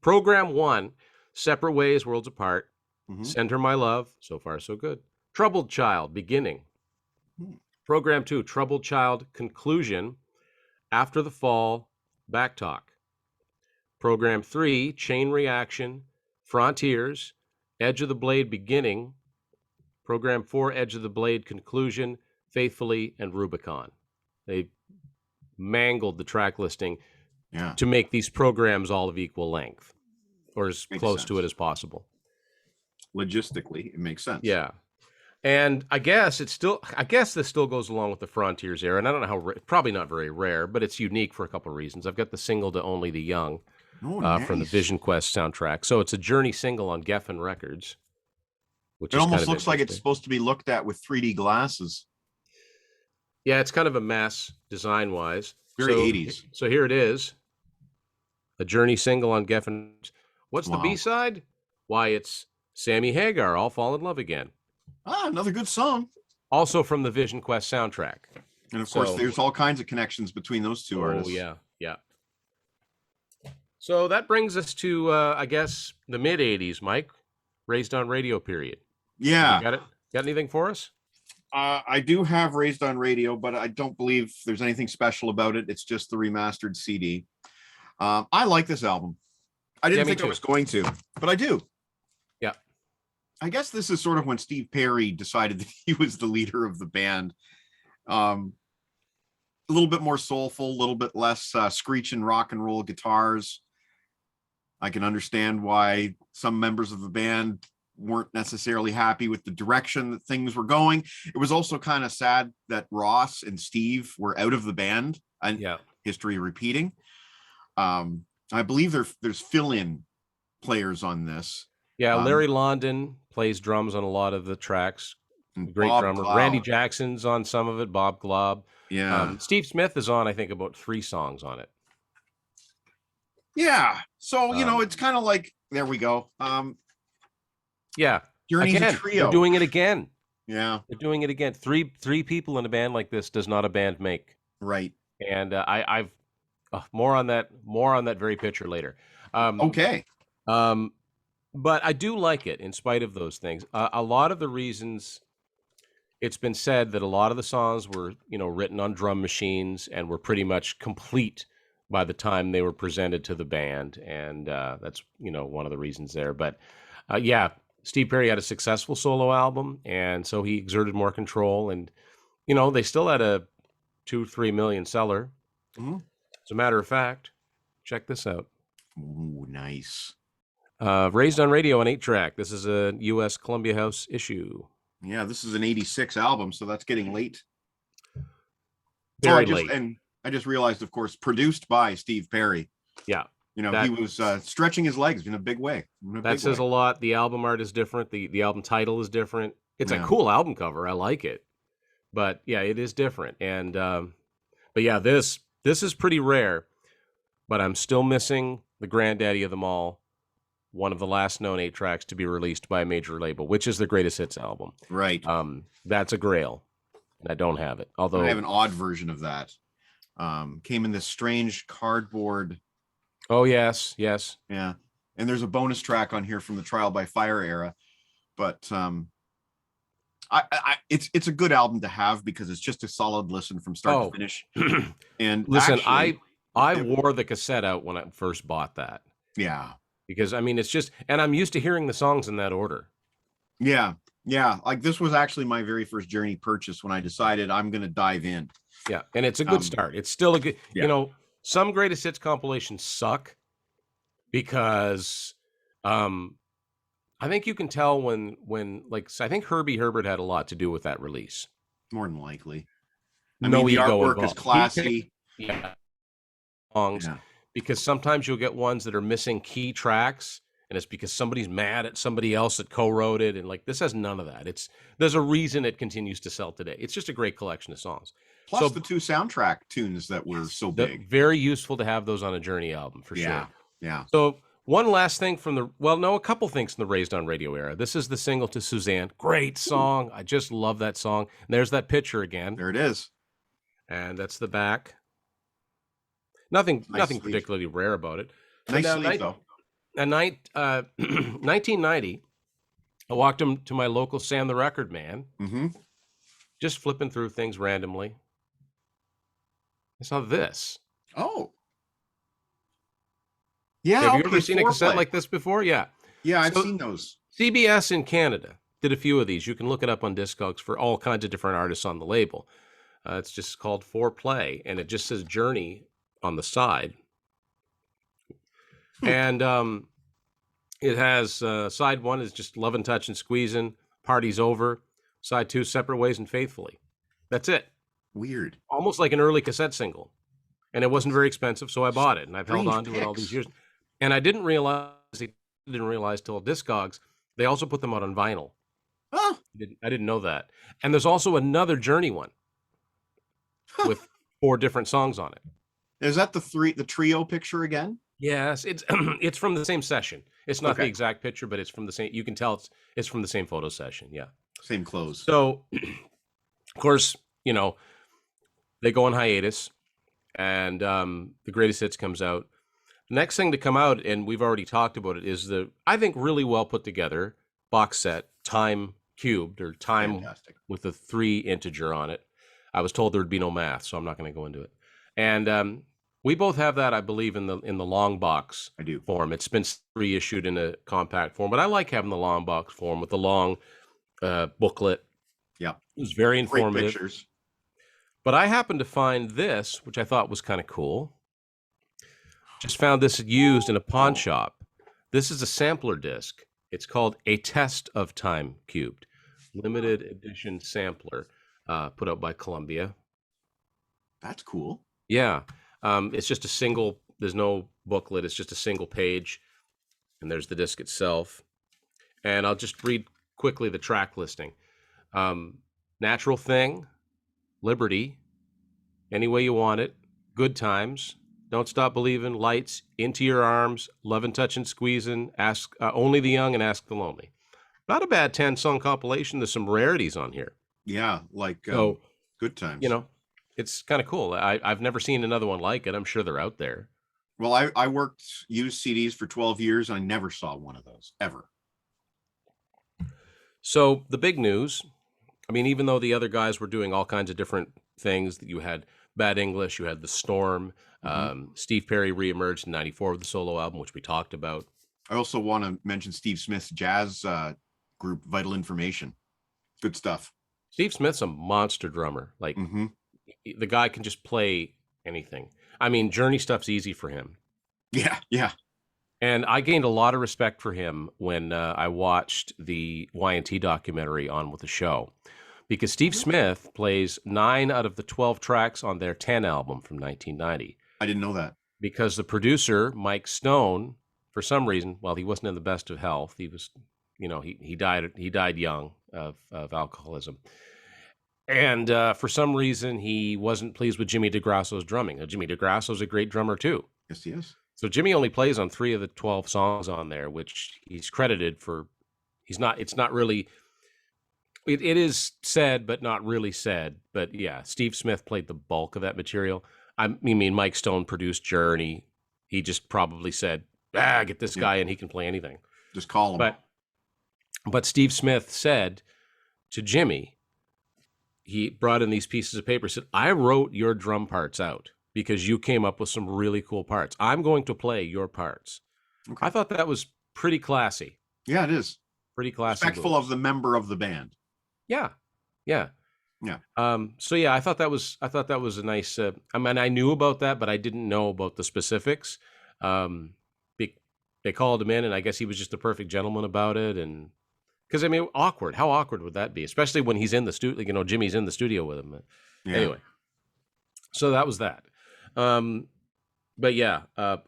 Program 1, Separate Ways, Worlds Apart. Send Her My Love, so far so good. Troubled Child, Beginning. Program 2, Troubled Child, Conclusion. After the Fall, Back Talk. Program 3, Chain Reaction, Frontiers, Edge of the Blade, Beginning. Program 4, Edge of the Blade, Conclusion, Faithfully, and Rubicon. They mangled the track listing to make these programs all of equal length, or as close to it as possible. Logistically, it makes sense. Yeah. And I guess this still goes along with the Frontiers era, and I don't know how, probably not very rare, but it's unique for a couple of reasons. I've got the single to Only the Young from the Vision Quest soundtrack. So it's a Journey single on Geffen Records. Which it almost looks like it's supposed to be looked at with 3D glasses. Yeah, it's kind of a mess design-wise. Very 80s. So here it is. A Journey single on Geffen. What's the B-side? Why, it's Sammy Hagar, I'll Fall in Love Again. Ah, another good song. Also from the Vision Quest soundtrack. And of course, there's all kinds of connections between those two artists. Oh, yeah, yeah. So that brings us to, I guess, the mid 80s, Mike. Raised on Radio period. Yeah. You got it? Got anything for us? I do have Raised on Radio, but I don't believe there's anything special about it. It's just the remastered CD. I like this album. I didn't think I was going to, but I do. Yeah. I guess this is sort of when Steve Perry decided that he was the leader of the band. A little bit more soulful, a little bit less screeching rock and roll guitars. I can understand why some members of the band weren't necessarily happy with the direction that things were going. It was also kind of sad that Ross and Steve were out of the band, and history repeating. I believe there's fill-in players on this. Yeah, Larry London plays drums on a lot of the tracks. Great Bob drummer. Glaub. Randy Jackson's on some of it. Bob Glaub. Yeah. Steve Smith is on, I think, about 3 songs on it. Yeah. So, it's kind of like, there we go. Yeah. Journey's again, a trio. They're doing it again. Yeah. They're doing it again. Three people in a band like this does not a band make. Right. And I've more on that very picture later. Okay. But I do like it in spite of those things. A lot of the reasons, it's been said that a lot of the songs were, written on drum machines and were pretty much complete by the time they were presented to the band. And that's, one of the reasons there. But yeah, Steve Perry had a successful solo album, and so he exerted more control. And, they still had a 2-3 million seller. Mm-hmm. As a matter of fact, check this out. Ooh, nice. Raised on Radio on 8-track. This is a U.S. Columbia House issue. Yeah, this is an 86 album, so that's getting late. Very late. And I just realized, of course, produced by Steve Perry. Yeah. He was stretching his legs in a big way. That says a lot. The album art is different. The album title is different. It's a cool album cover. I like it. But yeah, it is different. And but yeah, this is pretty rare. But I'm still missing the granddaddy of them all, one of the last known 8-tracks to be released by a major label, which is the Greatest Hits album. Right. That's a grail, and I don't have it. Although I have an odd version of that. Came in this strange cardboard. Oh yes. Yeah, and there's a bonus track on here from the Trial by Fire era, but it's a good album to have because it's just a solid listen from start to finish. And listen, actually, I wore the cassette out when I first bought that. Yeah. Because it's just, and I'm used to hearing the songs in that order. Yeah. Like this was actually my very first Journey purchase when I decided I'm going to dive in. Yeah. And it's a good start. It's still a good, some Greatest Hits compilations suck because, I think you can tell when I think Herbie Herbert had a lot to do with that release. More than likely. The artwork is classy. Songs. Yeah. Because sometimes you'll get ones that are missing key tracks, and it's because somebody's mad at somebody else that co-wrote it, and this has none of that. There's a reason it continues to sell today. It's just a great collection of songs. Plus the 2 soundtrack tunes that were so big. Very useful to have those on a Journey album for sure. Yeah. So one last thing from a couple things from the Raised on Radio era. This is the single to Suzanne. Great song. I just love that song. And there's that picture again. There it is. And that's the back. Nothing particularly rare about it. Nice sleeve, though. In 1990, I walked to my local Sam the Record Man, just flipping through things randomly. I saw this. Oh. Yeah. Have you ever seen a cassette like this before? Yeah. Yeah, I've seen those. CBS in Canada did a few of these. You can look it up on Discogs for all kinds of different artists on the label. It's just called Foreplay, and it just says Journey on the side. And it has side 1 is just Lovin' Touchin' Squeezin', Party's Over. Side 2, Separate Ways and Faithfully. That's it. Weird. Almost like an early cassette single. And it wasn't very expensive, so I bought it, and I've held on to it all these years. And I didn't realize till Discogs, they also put them out on vinyl. Oh. I didn't know that. And there's also another Journey one with 4 different songs on it. Is that the trio picture again? Yes, it's from the same session. It's not the Okay. exact picture, but it's from the same. You can tell it's from the same photo session. Yeah. Same clothes. So, of course, they go on hiatus, and the greatest hits comes out. The next thing to come out, and we've already talked about it, is the I think really well put together box set, Time Cubed, or Time Fantastic. with a 3 integer on it. I was told there would be no math, so I'm not going to go into it. And we both have that, I believe, in the long box I do. form. It's been reissued in a compact form, but I like having the long box form with the long booklet. Yeah. It was very Great informative. pictures. But I happened to find this, which I thought was kind of cool. Just found this used in a pawn shop. This is a sampler disc. It's called A Test of Time Cubed, limited edition sampler, put out by Columbia. That's cool. Yeah. It's just a single, there's no booklet. It's just a single page. And there's the disc itself. And I'll just read quickly the track listing. Natural Thing, Liberty, Any Way You Want It, Good Times, Don't Stop Believing, Lights, Into Your Arms, Lovin' Touchin' Squeezin', Ask Only the Young and Ask the Lonely. Not a bad 10-song compilation. There's some rarities on here. Yeah, like So, Good Times. it's kind of cool. I've never seen another one like it. I'm sure they're out there. Well, I worked used CDs for 12 years. I never saw one of those ever. So the big news, I mean, even though the other guys were doing all kinds of different things, that you had Bad English, you had The Storm, Steve Perry reemerged in '94 with the solo album, which we talked about. I also want to mention Steve Smith's jazz group, Vital Information. Good stuff. Steve Smith's a monster drummer. Like, the guy can just play anything. I mean, Journey stuff's easy for him. Yeah, yeah. And I gained a lot of respect for him when I watched the Y&T documentary on with the show, because Steve Smith plays 9 out of the 12 tracks on their 10 album from 1990. I didn't know that. Because the producer, Mike Stone, for some reason, well, he wasn't in the best of health. He was, he died young of alcoholism. And for some reason, he wasn't pleased with Jimmy DeGrasso's drumming. Now, Jimmy DeGrasso's a great drummer, too. Yes, he is. So Jimmy only plays on 3 of the 12 songs on there, which he's credited for. It's not really, it is said, but not really said. But yeah, Steve Smith played the bulk of that material. I mean, Mike Stone produced Journey. He just probably said, get this guy in, he can play anything. Just call him. But Steve Smith said to Jimmy, he brought in these pieces of paper, said, I wrote your drum parts out because you came up with some really cool parts. I'm going to play your parts. Okay. I thought that was pretty classy. Yeah, it is. Pretty classy. Respectful of the member of the band. Yeah. Yeah. Yeah. So yeah, I thought that was a nice, I mean, I knew about that, but I didn't know about the specifics. They called him in, and I guess he was just the perfect gentleman about it. And because, I mean, awkward. How awkward would that be? Especially when he's in the studio, Jimmy's in the studio with him. Yeah. Anyway, so that was that. But yeah,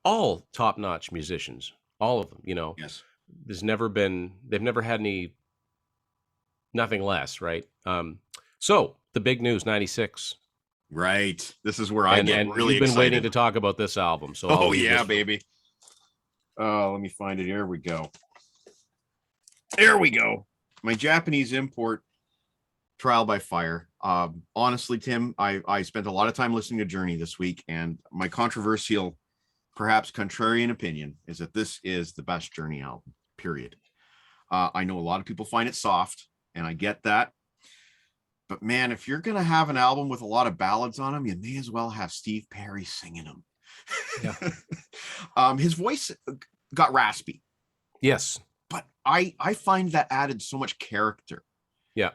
all top-notch musicians, all of them, Yes. they've never had nothing less, right? So the big news, 96. Right. This is where I get really you've been excited. waiting to talk about this album. So oh yeah, baby. Let me find it. Here we go. There we go. My Japanese import, Trial by Fire. Honestly, Tim, I spent a lot of time listening to Journey this week, and my controversial, perhaps contrarian opinion is that this is the best Journey album, period. I know a lot of people find it soft, and I get that. But man, if you're going to have an album with a lot of ballads on them, you may as well have Steve Perry singing them. Yeah. His voice got raspy. Yes. But I find that added so much character. Yeah.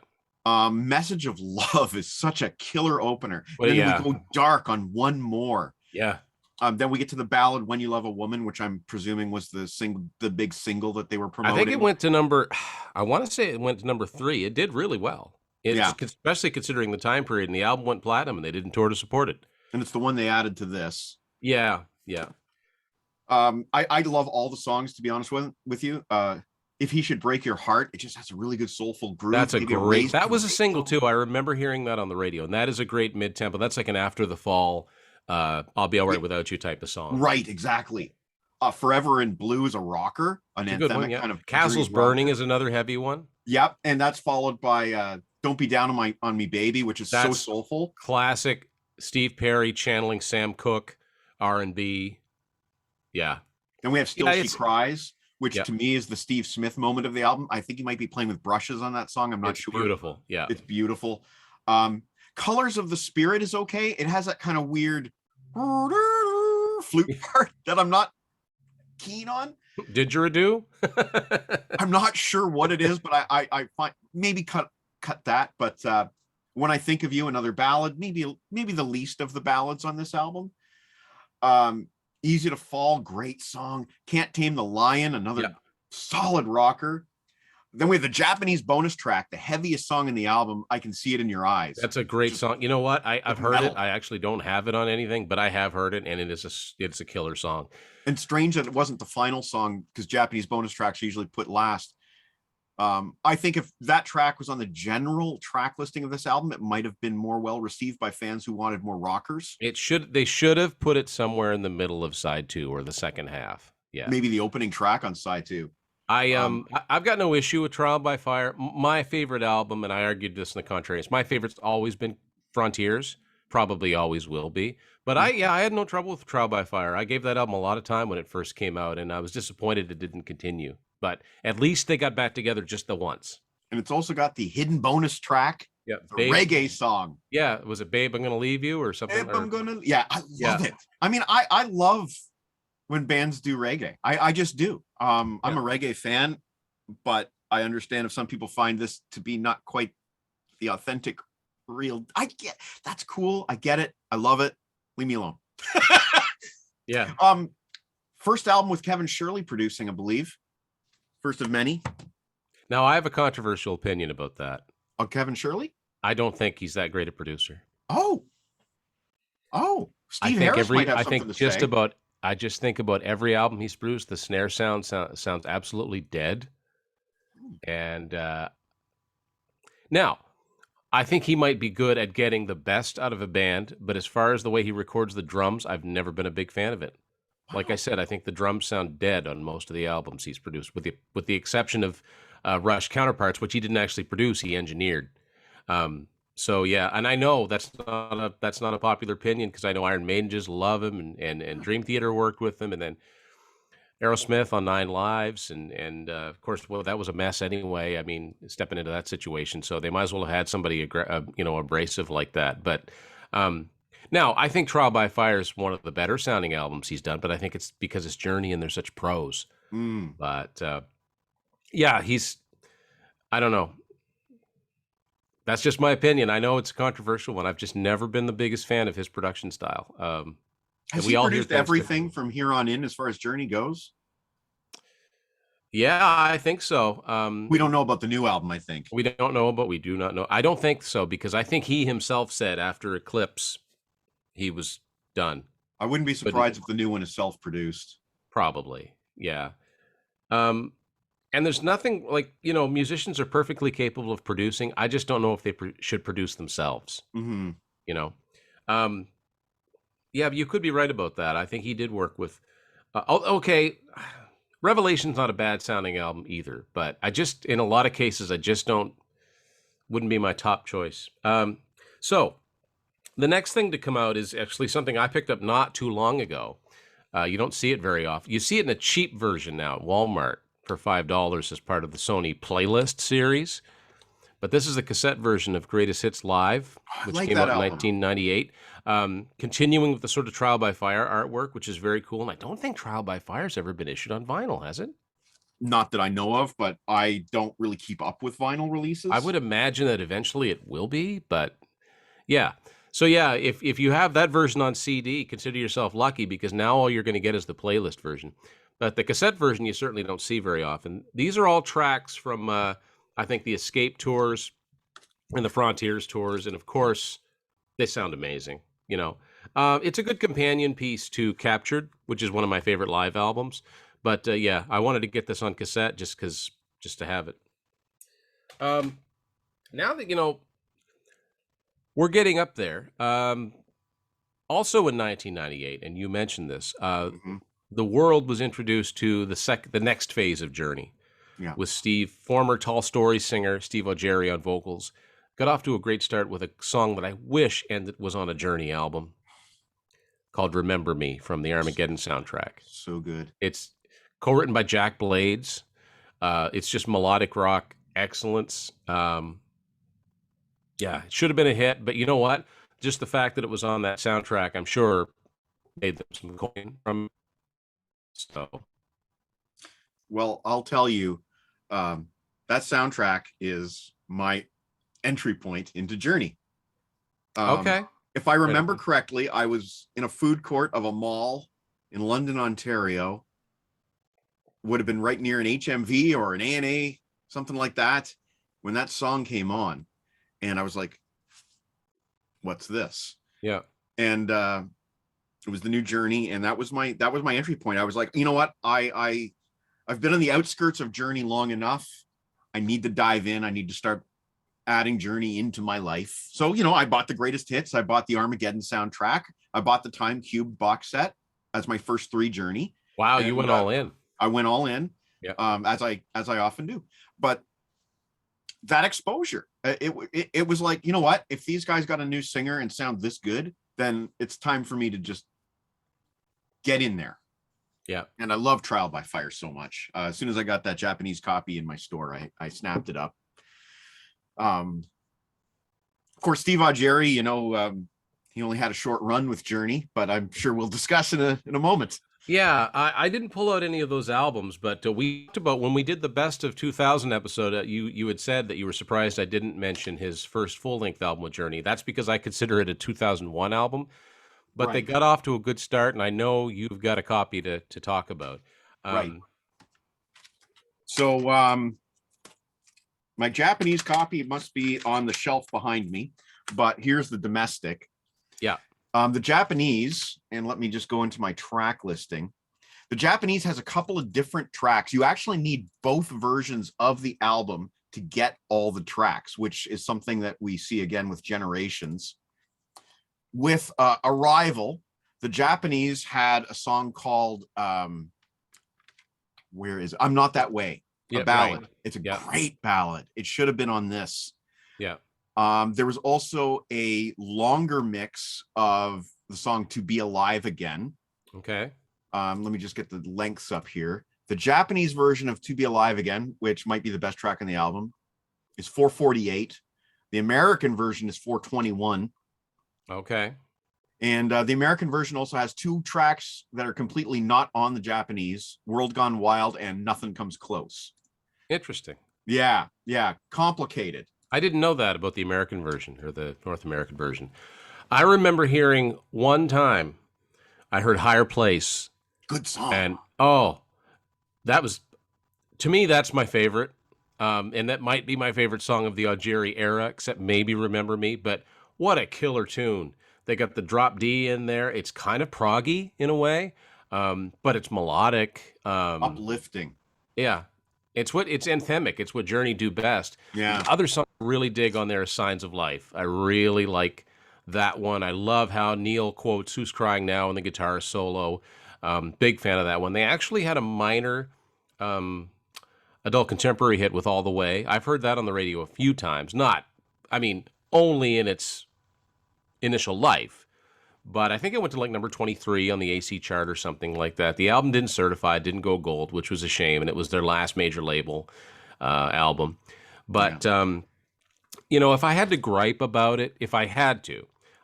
Message of Love is such a killer opener. Well, then we go dark on One More. Yeah. Then we get to the ballad When You Love a Woman, which I'm presuming was the big single that they were promoting. I think it went to I want to say it went to number 3. It did really well. Especially considering the time period, and the album went platinum, and they didn't tour to support it. And it's the one they added to this. Yeah. Yeah. I love all the songs, to be honest with you. If He Should Break Your Heart, it just has a really good soulful groove. That's that was a single too. I remember hearing that on the radio, and that is a great mid-tempo. That's like an After the Fall, I'll Be All Right Without You type of song. Right, exactly. Forever in Blue is a rocker, an It's a good one, anthemic yeah. kind of Castles dream Burning rocker. is another heavy one. Yep, and that's followed by Don't Be Down on Me Baby, which is so That's soulful. classic Steve Perry channeling Sam Cooke, R&B. Yeah. Then we have Yeah, Still She it's Cries, which yeah, to me is the Steve Smith moment of the album. I think he might be playing with brushes on that song. I'm not it's sure. beautiful. Yeah. It's beautiful. Um, Colors of the Spirit is okay. It has that kind of weird flute part that I'm not keen on. Didgeridoo? I'm not sure what it is, but I find maybe cut that. But When I Think of You, another ballad, maybe the least of the ballads on this album. Um, Easy to Fall, great song. Can't Tame the Lion, another Yeah. solid rocker. Then we have the Japanese bonus track, the heaviest song in the album. I Can See It in Your Eyes. That's a great Just song. You know what? I've heard metal. it. I actually don't have it on anything, but I have heard it, and it's a killer song. And strange that it wasn't the final song, because Japanese bonus tracks are usually put last. I think if that track was on the general track listing of this album, it might have been more well received by fans who wanted more rockers. They should have put it somewhere in the middle of side 2 or the second half. Yeah. Maybe the opening track on side 2. I've got no issue with Trial by Fire. My favorite album, and I argued this in the contrary, is my favorite's always been Frontiers, probably always will be. But I had no trouble with Trial by Fire. I gave that album a lot of time when it first came out, and I was disappointed it didn't continue. But at least they got back together just the once. And it's also got the hidden bonus track, Yeah, the Babe, reggae song. yeah, was it Babe, I'm Gonna Leave You or something? I love Yeah. it. I mean, I love when bands do reggae. I just do. I'm a reggae fan, but I understand if some people find this to be not quite the authentic real. I get that's cool. I get it. I love it. Leave me alone. Yeah. First album with Kevin Shirley producing, I believe. First of many. Now, I have a controversial opinion about that. Oh, Kevin Shirley? I don't think he's that great a producer. Oh. Steve Harris might have something to say. I just think about every album he's produced, the snare sounds absolutely dead. And now, I think he might be good at getting the best out of a band, but as far as the way he records the drums, I've never been a big fan of it. Like I said, I think the drums sound dead on most of the albums he's produced, with the exception of Rush Counterparts, which he didn't actually produce; he engineered. So yeah, and I know that's not a popular opinion, because I know Iron Maiden just love him, and Dream Theater worked with him, and then Aerosmith on 9 Lives, and of course, well, that was a mess anyway. I mean, stepping into that situation, so they might as well have had somebody abrasive like that. But now, I think Trial by Fire is one of the better sounding albums he's done, but I think it's because it's Journey and they're such pros. But yeah, I don't know. That's just my opinion. I know it's a controversial one. I've just never been the biggest fan of his production style. Has he produced everything from here on in as far as Journey goes? Yeah, I think so. We don't know about the new album, I think. We don't know, but we do not know. I don't think so, because I think he himself said after Eclipse, he was done. I wouldn't be surprised if the new one is self-produced. Probably, yeah. And there's nothing like, musicians are perfectly capable of producing. I just don't know if they should produce themselves. Mm-hmm. Yeah, but you could be right about that. I think he did work with. Okay, Revelation's not a bad sounding album either, but in a lot of cases, I just wouldn't be my top choice. So the next thing to come out is actually something I picked up not too long ago. You don't see it very often. You see it in a cheap version now at Walmart for $5 as part of the Sony playlist series. But this is a cassette version of Greatest Hits Live, which came out in 1998. Continuing with the sort of Trial by Fire artwork, which is very cool. And I don't think Trial by Fire's ever been issued on vinyl, has it? Not that I know of, but I don't really keep up with vinyl releases. I would imagine that eventually it will be, but yeah. So yeah, if you have that version on CD, consider yourself lucky, because now all you're going to get is the playlist version. But the cassette version you certainly don't see very often. These are all tracks from, I think, the Escape tours and the Frontiers tours, and of course, they sound amazing. It's a good companion piece to Captured, which is one of my favorite live albums. But yeah, I wanted to get this on cassette just to have it. Now that we're getting up there. Also in 1998, and you mentioned this, the world was introduced to the next phase of Journey Yeah. with former Tall Story singer Steve Augeri on vocals. Got off to a great start with a song that I wish was on a Journey album called "Remember Me" from the Armageddon soundtrack. So good. It's co-written by Jack Blades. It's just melodic rock excellence. Yeah, it should have been a hit, but you know what? Just the fact that it was on that soundtrack, I'm sure, made them some coin from. So, Well, I'll tell you, that soundtrack is my entry point into Journey. okay. If I remember correctly, I was in a food court of a mall in London, Ontario. Would have been right near an HMV or an A&A, something like that, when that song came on. And I was like, what's this? Yeah. And it was the new Journey, and that was my entry point. I was like, you know what? I've been on the outskirts of Journey long enough. I need to dive in. I need to start adding Journey into my life. So, I bought the greatest hits. I bought the Armageddon soundtrack. I bought the Time Cube box set as my first 3 Journey. Wow, you went all in. I went all in, yeah. As I often do. But that exposure, it was like, you know what? If these guys got a new singer and sound this good, then it's time for me to just get in there. Yeah. And I love Trial by Fire so much. As soon as I got that Japanese copy in my store, I snapped it up. Of course, Steve Augeri, he only had a short run with Journey, but I'm sure we'll discuss in a moment. Yeah, I didn't pull out any of those albums, but we talked about when we did the Best of 2000 episode, you had said that you were surprised I didn't mention his first full-length album with Journey. That's because I consider it a 2001 album, but Right. They got off to a good start, and I know you've got a copy to talk about. Right. So my Japanese copy must be on the shelf behind me, but here's the domestic. Yeah. The Japanese, and let me just go into my track listing. The Japanese has a couple of different tracks. You actually need both versions of the album to get all the tracks, which is something that we see again with Generations. With Arrival, the Japanese had a song called where is it? I'm Not That Way, a ballad. Right. It's a great ballad. It should have been on this. Yeah. There was also a longer mix of the song To Be Alive Again. Okay. Let me just get the lengths up here. The Japanese version of To Be Alive Again, which might be the best track on the album, is 4:48. The American version is 4:21. Okay. And the American version also has 2 tracks that are completely not on the Japanese, World Gone Wild and Nothing Comes Close. Interesting. Yeah. Complicated. I didn't know that about the American version or the North American version. I remember hearing one time, I heard Higher Place. Good song. And, that was, to me, that's my favorite. And that might be my favorite song of the Augeri era, except maybe Remember Me. But what a killer tune. They got the drop D in there. It's kind of proggy in a way, but it's melodic. Uplifting. Yeah. It's anthemic. It's what Journey do best. Yeah. The other song I really dig on there is Signs of Life. I really like that one. I love how Neil quotes Who's Crying Now in the guitar solo. Big fan of that one. They actually had a minor adult contemporary hit with All the Way. I've heard that on the radio a few times. Only in its initial life. But I think it went to like number 23 on the AC chart or something like that. The album didn't certify, didn't go gold, which was a shame, and it was their last major label album. But, if I had to gripe about it,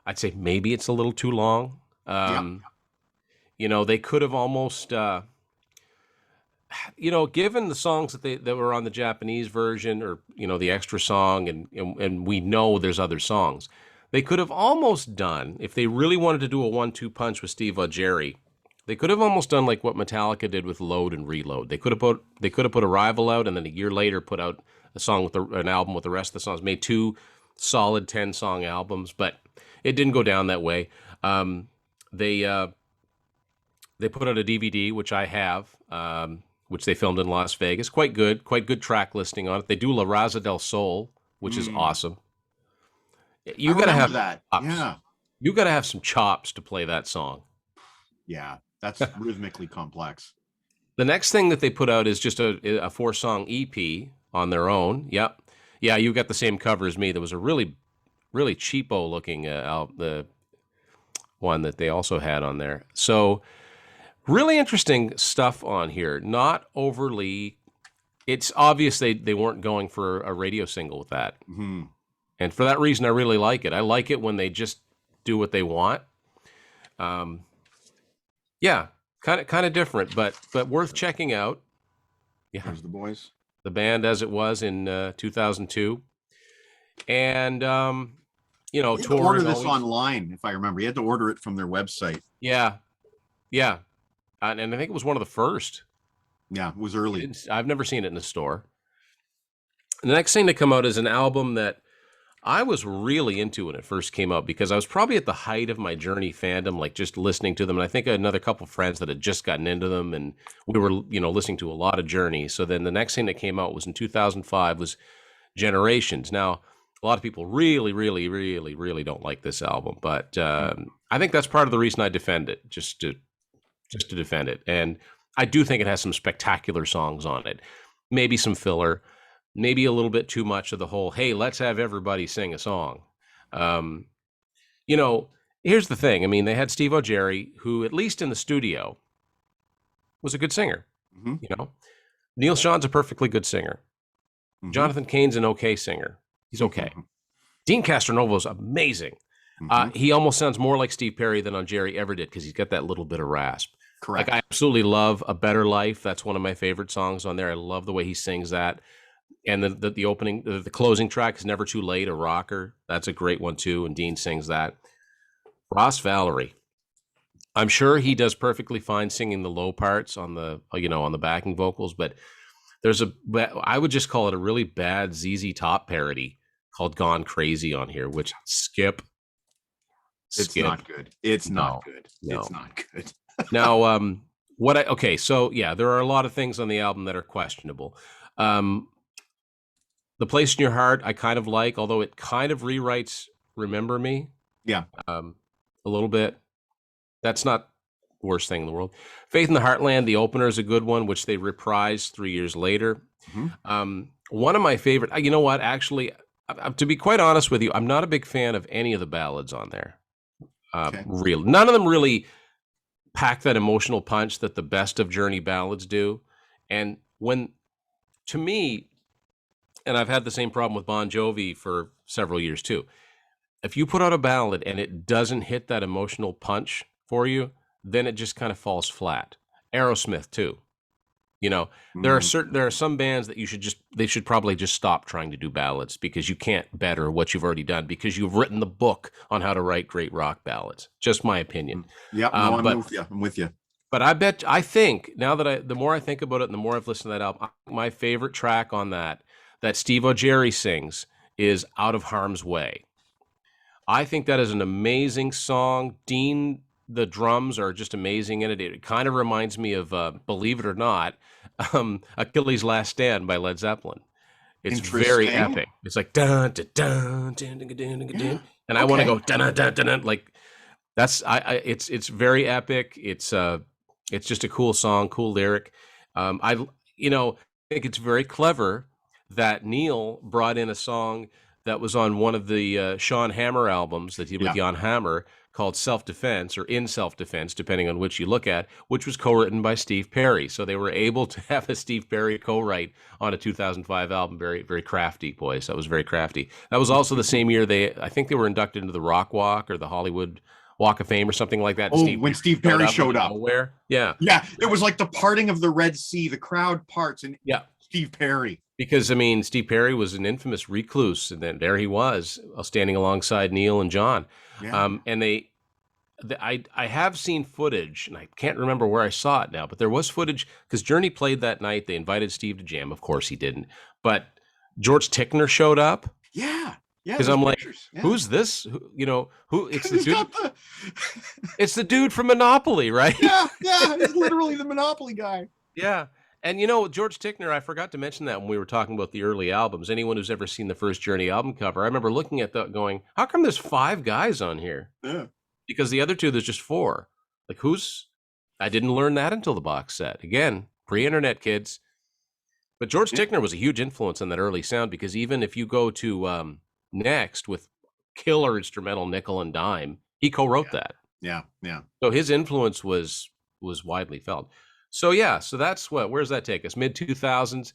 I'd say maybe it's a little too long. They could have almost, given the songs that were on the Japanese version or, the extra song, and we know there's other songs, they could have almost done, if they really wanted to do a 1-2 punch with Steve Augeri, they could have almost done like what Metallica did with Load and Reload. They could have put Arrival out, and then a year later put out a song with an album with the rest of the songs. Made 2 solid 10-song albums, but it didn't go down that way. They put out a DVD, which I have, which they filmed in Las Vegas. Quite good track listing on it. They do La Raza del Sol, which is awesome. You got to have that. chops. Yeah. You got to have some chops to play that song. Yeah. That's rhythmically complex. The next thing that they put out is just a 4-song EP on their own. Yep. Yeah, you got the same cover as me. There was a really cheapo looking the one that they also had on there. So really interesting stuff on here. Not overly. It's obvious they weren't going for a radio single with that, Hmm. and for that reason, I really like it. I like it when they just do what they want. Um, yeah, kind of different, but worth checking out. Yeah, There's the boys. the band as it was in 2002, and You had to order touring this always. online, if I remember. You had to order it from their website. Yeah, yeah, and I think it was one of the first. Yeah, it was early. I've never seen it in a store. The next thing to come out is an album that I was really into when it first came out because I was probably at the height of my Journey fandom, like just listening to them. And I think I had another couple of friends that had just gotten into them, and we were, listening to a lot of Journey. So then the next thing that came out was in 2005 was Generations. Now, a lot of people really, really, really, really don't like this album, but I think that's part of the reason I defend it, just to defend it. And I do think it has some spectacular songs on it, maybe some filler, maybe a little bit too much of the whole, hey, let's have everybody sing a song. Um, Here's the thing. I mean, they had Steve O'Jerry, who, at least in the studio, was a good singer. Hmm. Neil Sean's a perfectly good singer. Hmm. Jonathan Cain's an okay singer. He's okay. Dean Castronovo's amazing. Hmm. He almost sounds more like Steve Perry than on Jerry ever did because he's got that little bit of rasp. Correct. Like, I absolutely love A Better Life. That's one of my favorite songs on there. I love the way he sings that. And the opening, the closing track is Never Too Late, a rocker. That's a great one too, and Dean sings that. Ross Valerie, I'm sure he does perfectly fine singing the low parts on the on the backing vocals, but I would just call it a really bad ZZ Top parody called "Gone Crazy" on here, which skip. It's not good. It's not good. No. It's not good. Now, so yeah, there are a lot of things on the album that are questionable. The Place in Your Heart, I kind of like, although it kind of rewrites Remember Me. Yeah. A little bit. That's not the worst thing in the world. Faith in the Heartland, the opener is a good one, which they reprised 3 years later. Mm-hmm. One of my favorite, you know what, actually, to be quite honest with you, I'm not a big fan of any of the ballads on there. Okay. None of them really pack that emotional punch that the best of Journey ballads do. And to me, and I've had the same problem with Bon Jovi for several years too. If you put out a ballad and it doesn't hit that emotional punch for you, then it just kind of falls flat. Aerosmith too. There are some bands that they should probably just stop trying to do ballads because you can't better what you've already done because you've written the book on how to write great rock ballads. Just my opinion. Yeah, no, I'm with you. But I think now that the more I think about it and the more I've listened to that album, my favorite track on that Steve O'Jerry sings is Out of Harm's Way. I think that is an amazing song. Dean, the drums are just amazing in it. It kind of reminds me of, believe it or not, Achilles' Last Stand by Led Zeppelin. It's very epic. It's like dun dun dun dun dun dun dun dun, and I want to go dun dun dun dun. Like that's it's very epic. It's just a cool song, cool lyric. I think it's very clever that Neil brought in a song that was on one of the Sean Hammer albums that he did with Jan Hammer called Self-Defense or In Self-Defense, depending on which you look at, which was co-written by Steve Perry. So they were able to have a Steve Perry co-write on a 2005 album. Very, very crafty, boys. That was very crafty. That was also the same year I think they were inducted into the Rock Walk or the Hollywood Walk of Fame or something like that. Oh, when Steve Perry showed up. Nowhere. Yeah. Yeah, it was like the parting of the Red Sea. The crowd parts and Steve Perry. Because, Steve Perry was an infamous recluse, and then there he was, standing alongside Neil and John. Yeah. And I have seen footage, and I can't remember where I saw it now, but there was footage, because Journey played that night. They invited Steve to jam. Of course he didn't. But George Tickner showed up. Yeah. Yeah. Because I'm like, who's this? Who? It's the dude. It's the dude from Monopoly, right? Yeah. It's literally the Monopoly guy. Yeah. And George Tickner, I forgot to mention that when we were talking about the early albums. Anyone who's ever seen the first Journey album cover, I remember looking at that going, how come there's 5 guys on here? Yeah. Because the other 2, there's just 4. Like, who's I didn't learn that until the box set. Again, pre-internet, kids. But George Yeah. Tickner was a huge influence on that early sound, because even if you go to Next with killer instrumental nickel and dime, he co-wrote that. Yeah. Yeah. So his influence was widely felt. So yeah, so that's where's that take us? Mid 2000s.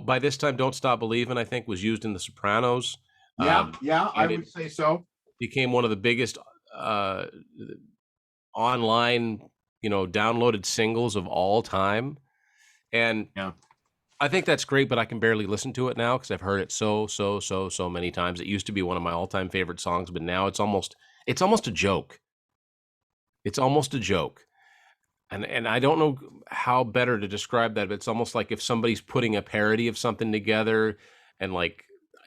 By this time, Don't Stop Believin', I think, was used in The Sopranos. Yeah. Yeah. I And it would say so. became one of the biggest uh, online, downloaded singles of all time. And Yeah. I think that's great, but I can barely listen to it now because I've heard it so many times. It used to be one of my all-time favorite songs, but now it's almost a joke. It's almost a joke. And I don't know how better to describe that, but it's almost like if somebody's putting a parody of something together, and like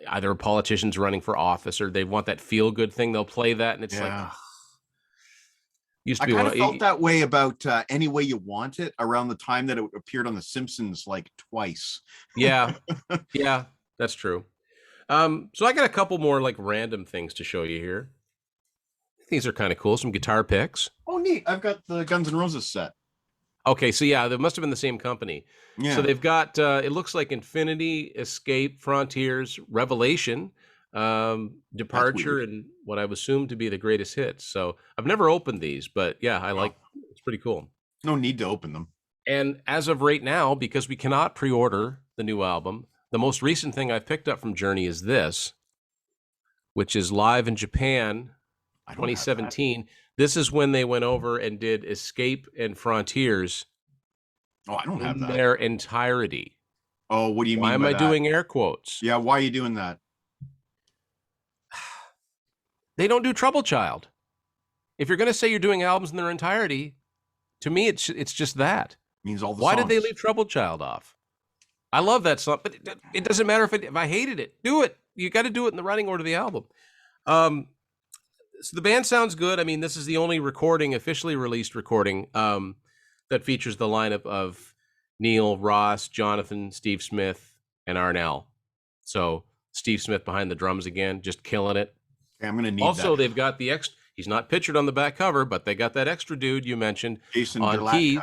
either a politician's running for office or they want that feel good thing, they'll play that, and it's like, ugh. Used to I be kind one of felt that way about Any Way You Want It around the time that it appeared on The Simpsons like twice. Yeah, yeah, that's true. So I got a couple more like random things to show you here. These are kind of cool. Some guitar picks. Oh, neat. I've got the Guns N' Roses set. Okay, so yeah, they must have been the same company. Yeah. So they've got it looks like Infinity, Escape, Frontiers, Revelation, Departure, and what I would assume to be the greatest hits. So I've never opened these, but yeah, I like it's pretty cool. No need to open them. And as of right now, because we cannot pre-order the new album, the most recent thing I've picked up from Journey is this, which is live in Japan, 2017. This is when they went over and did Escape and Frontiers. Oh, I don't have that. Their entirety. Oh, what do you mean? Why am I doing air quotes? Yeah, why are you doing that? They don't do Trouble Child. If you're going to say you're doing albums in their entirety, to me, it's just that. It means all the Why songs. did they leave Trouble Child off? I love that song, but it doesn't matter if I hated it. Do it. You got to do it in the running order of the album. So the band sounds good. I mean, this is the only officially released recording that features the lineup of Neil, Ross, Jonathan, Steve Smith, and Arnell. So Steve Smith behind the drums again, just killing it. Okay, I'm going to need also, that. They've got the extra. He's not pictured on the back cover, but they got that extra dude you mentioned, Jason on key,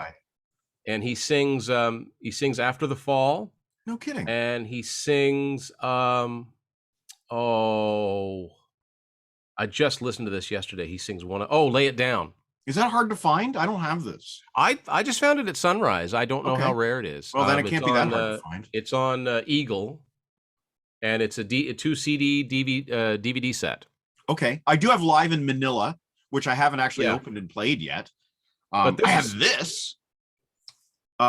and he sings After the Fall. No kidding. And he sings I just listened to this yesterday. He sings Lay It Down. Is that hard to find? I don't have this. I just found it at Sunrise. I don't know how rare it is. Well, then it can't be that hard to find. It's on Eagle, and it's a 2 CD DVD set. Okay. I do have Live in Manila, which I haven't actually opened and played yet. But I have this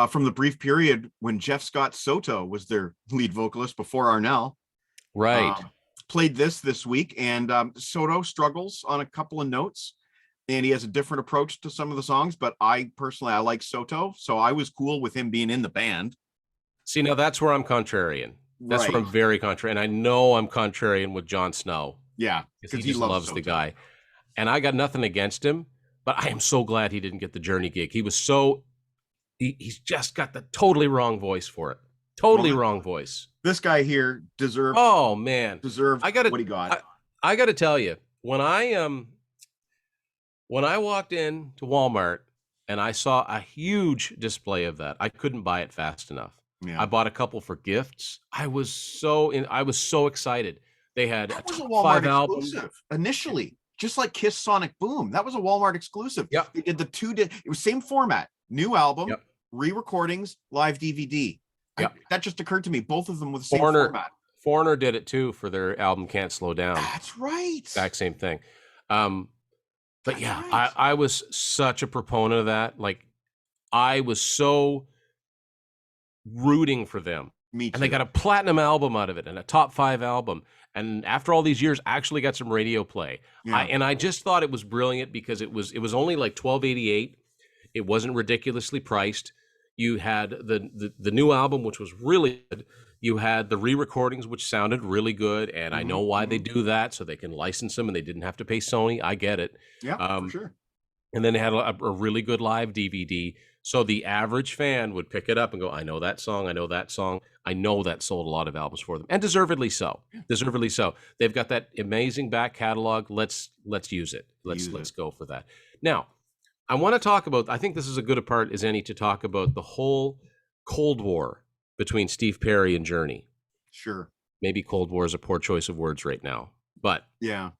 from the brief period when Jeff Scott Soto was their lead vocalist before Arnell. Right. Played this week, and Soto struggles on a couple of notes, and he has a different approach to some of the songs, but I like Soto, so I was cool with him being in the band. See, now that's where I'm contrarian. That's where I'm very contrarian. And I know I'm contrarian with Jon Snow. Yeah, because he loves the guy. And I got nothing against him, but I am so glad he didn't get the Journey gig. He was he's just got the totally wrong voice for it. Totally wrong voice. This guy here deserved. Oh man, deserved what he got. I got to tell you, when I walked in to Walmart and I saw a huge display of that, I couldn't buy it fast enough. Yeah. I bought a couple for gifts. I was so excited. They had that was a Walmart exclusive initially, just like Kiss Sonic Boom. That was a Walmart exclusive. Yep. They did it was same format, new album, re-recordings, live DVD. That just occurred to me. Both of them with the same format. Foreigner did it too for their album Can't Slow Down. That's right. Exact same thing. But yeah, right. I was such a proponent of that. Like, I was so rooting for them. Me too. And they got a platinum album out of it and a top 5 album. And after all these years, actually got some radio play. Yeah. And I just thought it was brilliant because it was only like $12.88. It wasn't ridiculously priced. You had the new album, which was really good. You had the re-recordings, which sounded really good. And I know why they do that, so they can license them and they didn't have to pay Sony. I get it. Yeah, for sure. And then they had a really good live DVD. So the average fan would pick it up and go, I know that song. I know that song. I know that sold a lot of albums for them. And deservedly so. Deservedly so. They've got that amazing back catalog. Let's use it. Let's go for that. Now, I want to talk about, I think this is a good part as any to talk about the whole Cold War between Steve Perry and Journey. Sure. Maybe Cold War is a poor choice of words right now, but Yeah.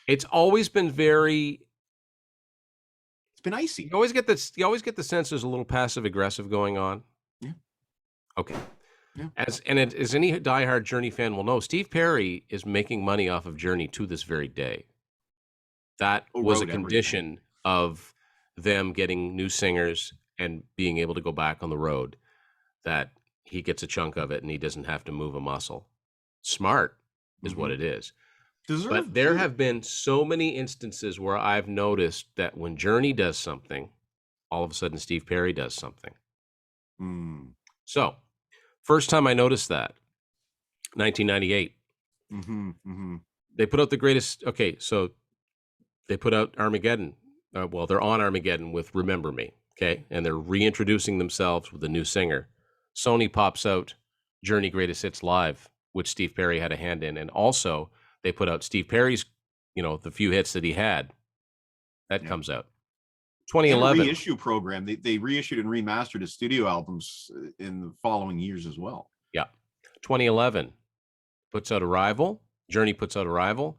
it's always been very, It's been icy. you always get the sense there's a little passive aggressive going on. Yeah. Okay. Yeah. As any diehard Journey fan will know, Steve Perry is making money off of Journey to this very day. That Who was a wrote everything. condition of them getting new singers and being able to go back on the road, that he gets a chunk of it and he doesn't have to move a muscle. Smart is what Hmm. it is. But Deserved there too. have been so many instances where I've noticed that when Journey does something, all of a sudden Steve Perry does something. Mm. So, first time I noticed that, 1998. Mm-hmm. Mm-hmm. They put out the greatest. Okay, so they put out Armageddon. Well, they're on Armageddon with Remember Me. Okay, and they're reintroducing themselves with a new singer. Sony pops out Journey Greatest Hits Live, which Steve Perry had a hand in, and also they put out Steve Perry's, the few hits that he had. That Yeah. comes out. And a 2011. reissue program. They reissued and remastered his studio albums in the following years as well. Yeah. 2011 puts out Arrival. Journey puts out Arrival.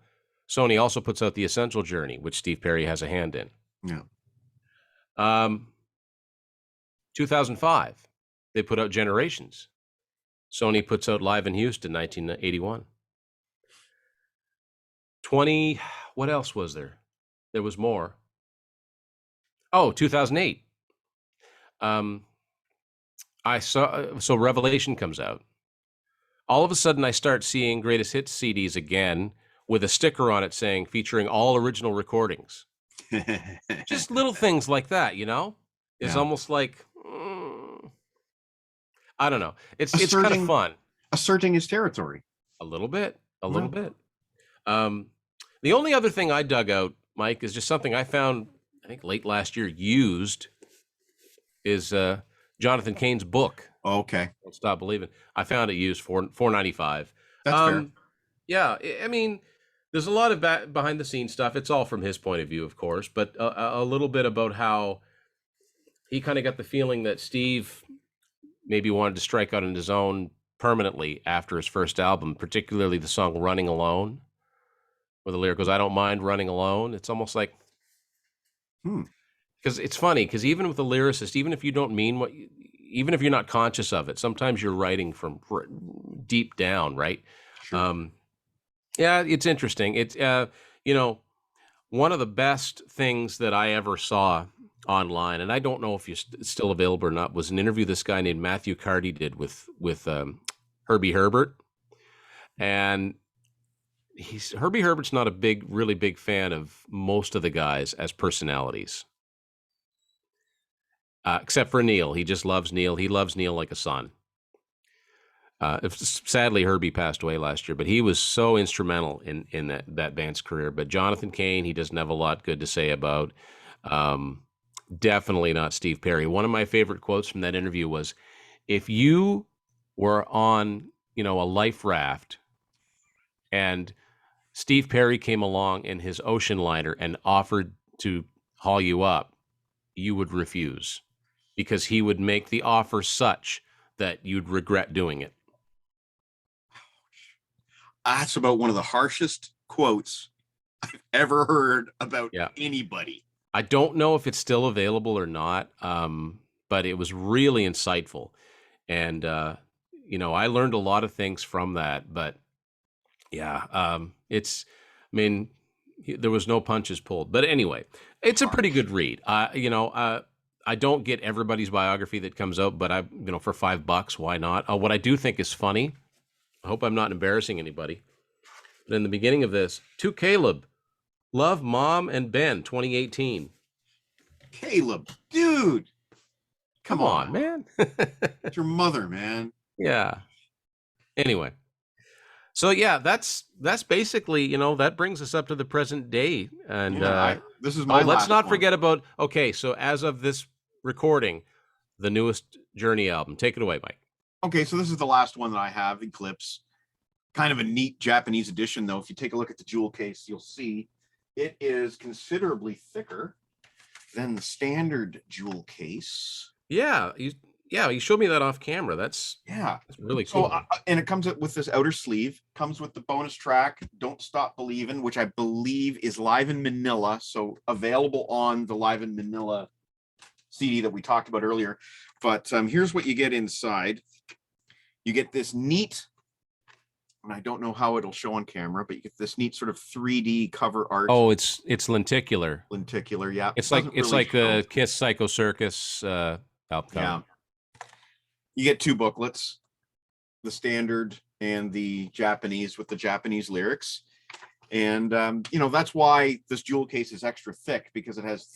Sony also puts out The Essential Journey, which Steve Perry has a hand in. Yeah. 2005, they put out Generations. Sony puts out Live in Houston, 1981. What else was there? There was more. Oh, 2008. Um, I saw, so Revelation comes out. All of a sudden, I start seeing Greatest Hits CDs again with a sticker on it saying featuring all original recordings. Just little things like that, It's Yeah. almost like, I don't know. It's kind of Asserting fun. asserting his territory. A little bit, a little Yeah. bit. Um, the only other thing I dug out, Mike, is just something I found, I think late last year, used, is Jonathan Cain's book. Okay. Don't Stop Believing. I found it used for $4.95. That's fair. Yeah, I mean, there's a lot of behind the scenes stuff. It's all from his point of view, of course, but a little bit about how he kind of got the feeling that Steve maybe wanted to strike out on his own permanently after his first album, particularly the song "Running Alone," where the lyric goes, "I don't mind running alone." It's almost like, Hmm. because it's funny, because even with the lyricist, even if you don't mean even if you're not conscious of it, sometimes you're writing from deep down, right? Sure. Yeah, it's interesting. It's one of the best things that I ever saw online, and I don't know if it's still available or not, was an interview this guy named Matthew Carty did with Herbie Herbert, and Herbie Herbert's not a really big fan of most of the guys as personalities, except for Neil. He just loves Neil. He loves Neil like a son. Sadly, Herbie passed away last year, but he was so instrumental in that band's career. But Jonathan Cain, he doesn't have a lot good to say about. Definitely not Steve Perry. One of my favorite quotes from that interview was, "If you were on, a life raft, and Steve Perry came along in his ocean liner and offered to haul you up, you would refuse, because he would make the offer such that you'd regret doing it." That's about one of the harshest quotes I've ever heard about Yeah. anybody. I don't know if it's still available or not, but it was really insightful. And, I learned a lot of things from that. But yeah, I mean, there was no punches pulled. But anyway, it's a pretty Harsh. good read. I don't get everybody's biography that comes out, but for $5, why not? What I do think is funny, I hope I'm not embarrassing anybody, but in the beginning of this, to Caleb, Love, Mom, and Ben, 2018. Caleb, dude, Come come on, on. man. It's your mother, man. Yeah. Anyway, so yeah, that's basically, that brings us up to the present day. And Yeah, this is my let's last not one. forget about, okay, so as of this recording, the newest Journey album. Take it away, Mike. Okay, so this is the last one that I have, Eclipse. Kind of a neat Japanese edition, though. If you take a look at the jewel case, you'll see it is considerably thicker then the standard jewel case. Yeah, you showed me that off camera. That's really So, cool. and it comes with this outer sleeve, comes with the bonus track, Don't Stop Believin', which I believe is live in Manila. So available on the live in Manila CD that we talked about earlier. But here's what you get inside. You get this neat, and I don't know how it'll show on camera, but you get this neat sort of 3D cover art. Oh, it's lenticular. Lenticular, yeah. It's like the Kiss Psycho Circus album cover. Yeah. You get two booklets, the standard and the Japanese with the Japanese lyrics. And, that's why this jewel case is extra thick, because it has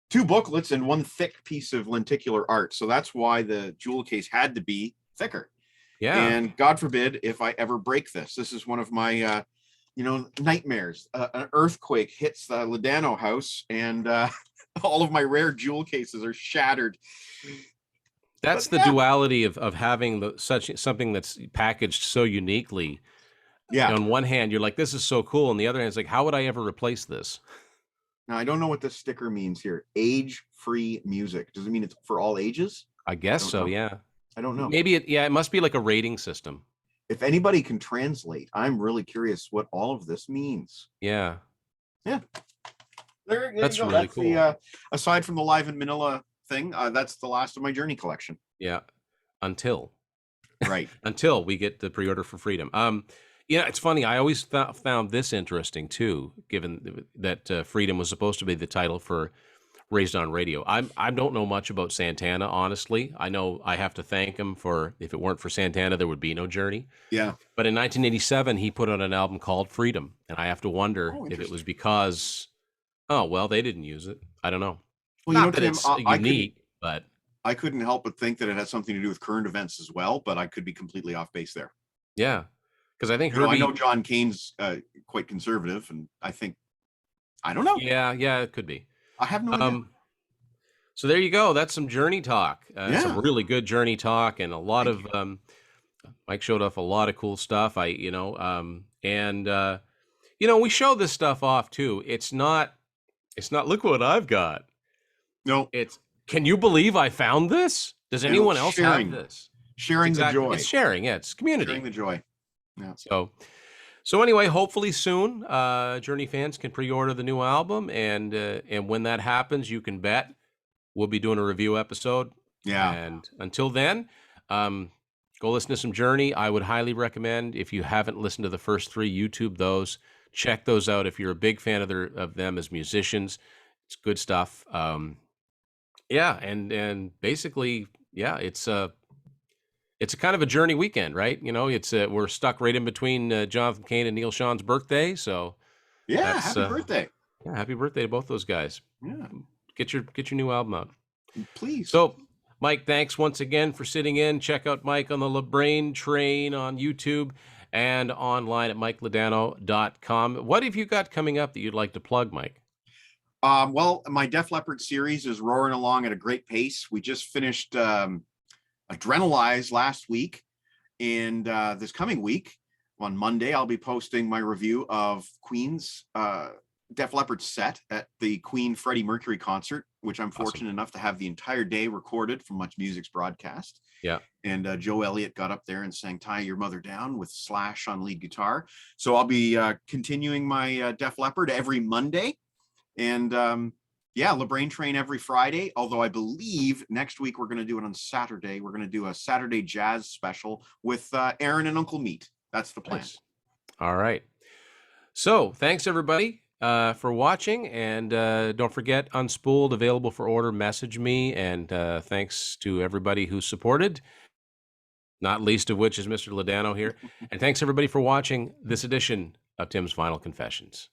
two booklets and one thick piece of lenticular art. So that's why the jewel case had to be thicker. Yeah. And God forbid if I ever break this. This is one of my, nightmares. An earthquake hits the Ledano house, and all of my rare jewel cases are shattered. That's the duality of having something that's packaged so uniquely. Yeah. On one hand, you're like, this is so cool. On the other hand, it's like, how would I ever replace this? Now, I don't know what this sticker means here. Age-free music. Does it mean it's for all ages? I guess so, yeah. I don't know. Maybe it must be like a rating system. If anybody can translate, I'm really curious what all of this means. Yeah. Yeah. That's really cool. Aside from the Live in Manila thing, that's the last of my Journey collection. Yeah. Until we get the pre-order for Freedom. It's funny. I always found this interesting too, given that Freedom was supposed to be the title for Raised on Radio. I don't know much about Santana, honestly. I know I have to thank him for, if it weren't for Santana, there would be no Journey. Yeah. But in 1987, he put out an album called Freedom, and I have to wonder if it was because, they didn't use it. I don't know. Well, Not that Tim, it's unique, but I couldn't help but think that it has something to do with current events as well, but I could be completely off base there. Yeah, because I think I know John Cain's quite conservative, and I don't know. Yeah, it could be. I have no idea. So there you go. That's some Journey talk. Some really good Journey talk, and a lot of Mike showed off a lot of cool stuff. We show this stuff off too. It's not look what I've got. No, it's, can you believe I found this? Does anyone else have this? Sharing the joy. It's sharing. Yeah, it's community. Sharing the joy. Yeah. So anyway, hopefully soon, Journey fans can pre-order the new album, and when that happens, you can bet we'll be doing a review episode. Yeah. And until then, go listen to some Journey. I would highly recommend, if you haven't listened to the first three, YouTube those. Check those out if you're a big fan of them as musicians. It's good stuff. And basically, it's a kind of a Journey weekend, right? It's we're stuck right in between Jonathan Cain and Neil Sean's birthday, so happy birthday! Yeah, happy birthday to both those guys. Yeah, get your new album out, please. So, Mike, thanks once again for sitting in. Check out Mike on the LeBrain train on YouTube and online at MikeLedano.com. What have you got coming up that you'd like to plug, Mike? Well, my Def Leppard series is roaring along at a great pace. We just finished Adrenalize last week, and this coming week on Monday I'll be posting my review of Queen's Def Leppard set at the Queen Freddie Mercury concert, which I'm fortunate enough to have the entire day recorded from Much Music's broadcast. Yeah. And Joe Elliott got up there and sang Tie Your Mother Down with Slash on lead guitar. So I'll be continuing my Def Leppard every Monday, and LeBrain train every Friday, although I believe next week we're going to do it on Saturday. We're going to do a Saturday jazz special with Aaron and Uncle Meat. That's the plan. Nice. All right. So thanks, everybody, for watching. And don't forget, Unspooled, available for order. Message me. And thanks to everybody who supported, not least of which is Mr. Ledano here. And thanks, everybody, for watching this edition of Tim's Final Confessions.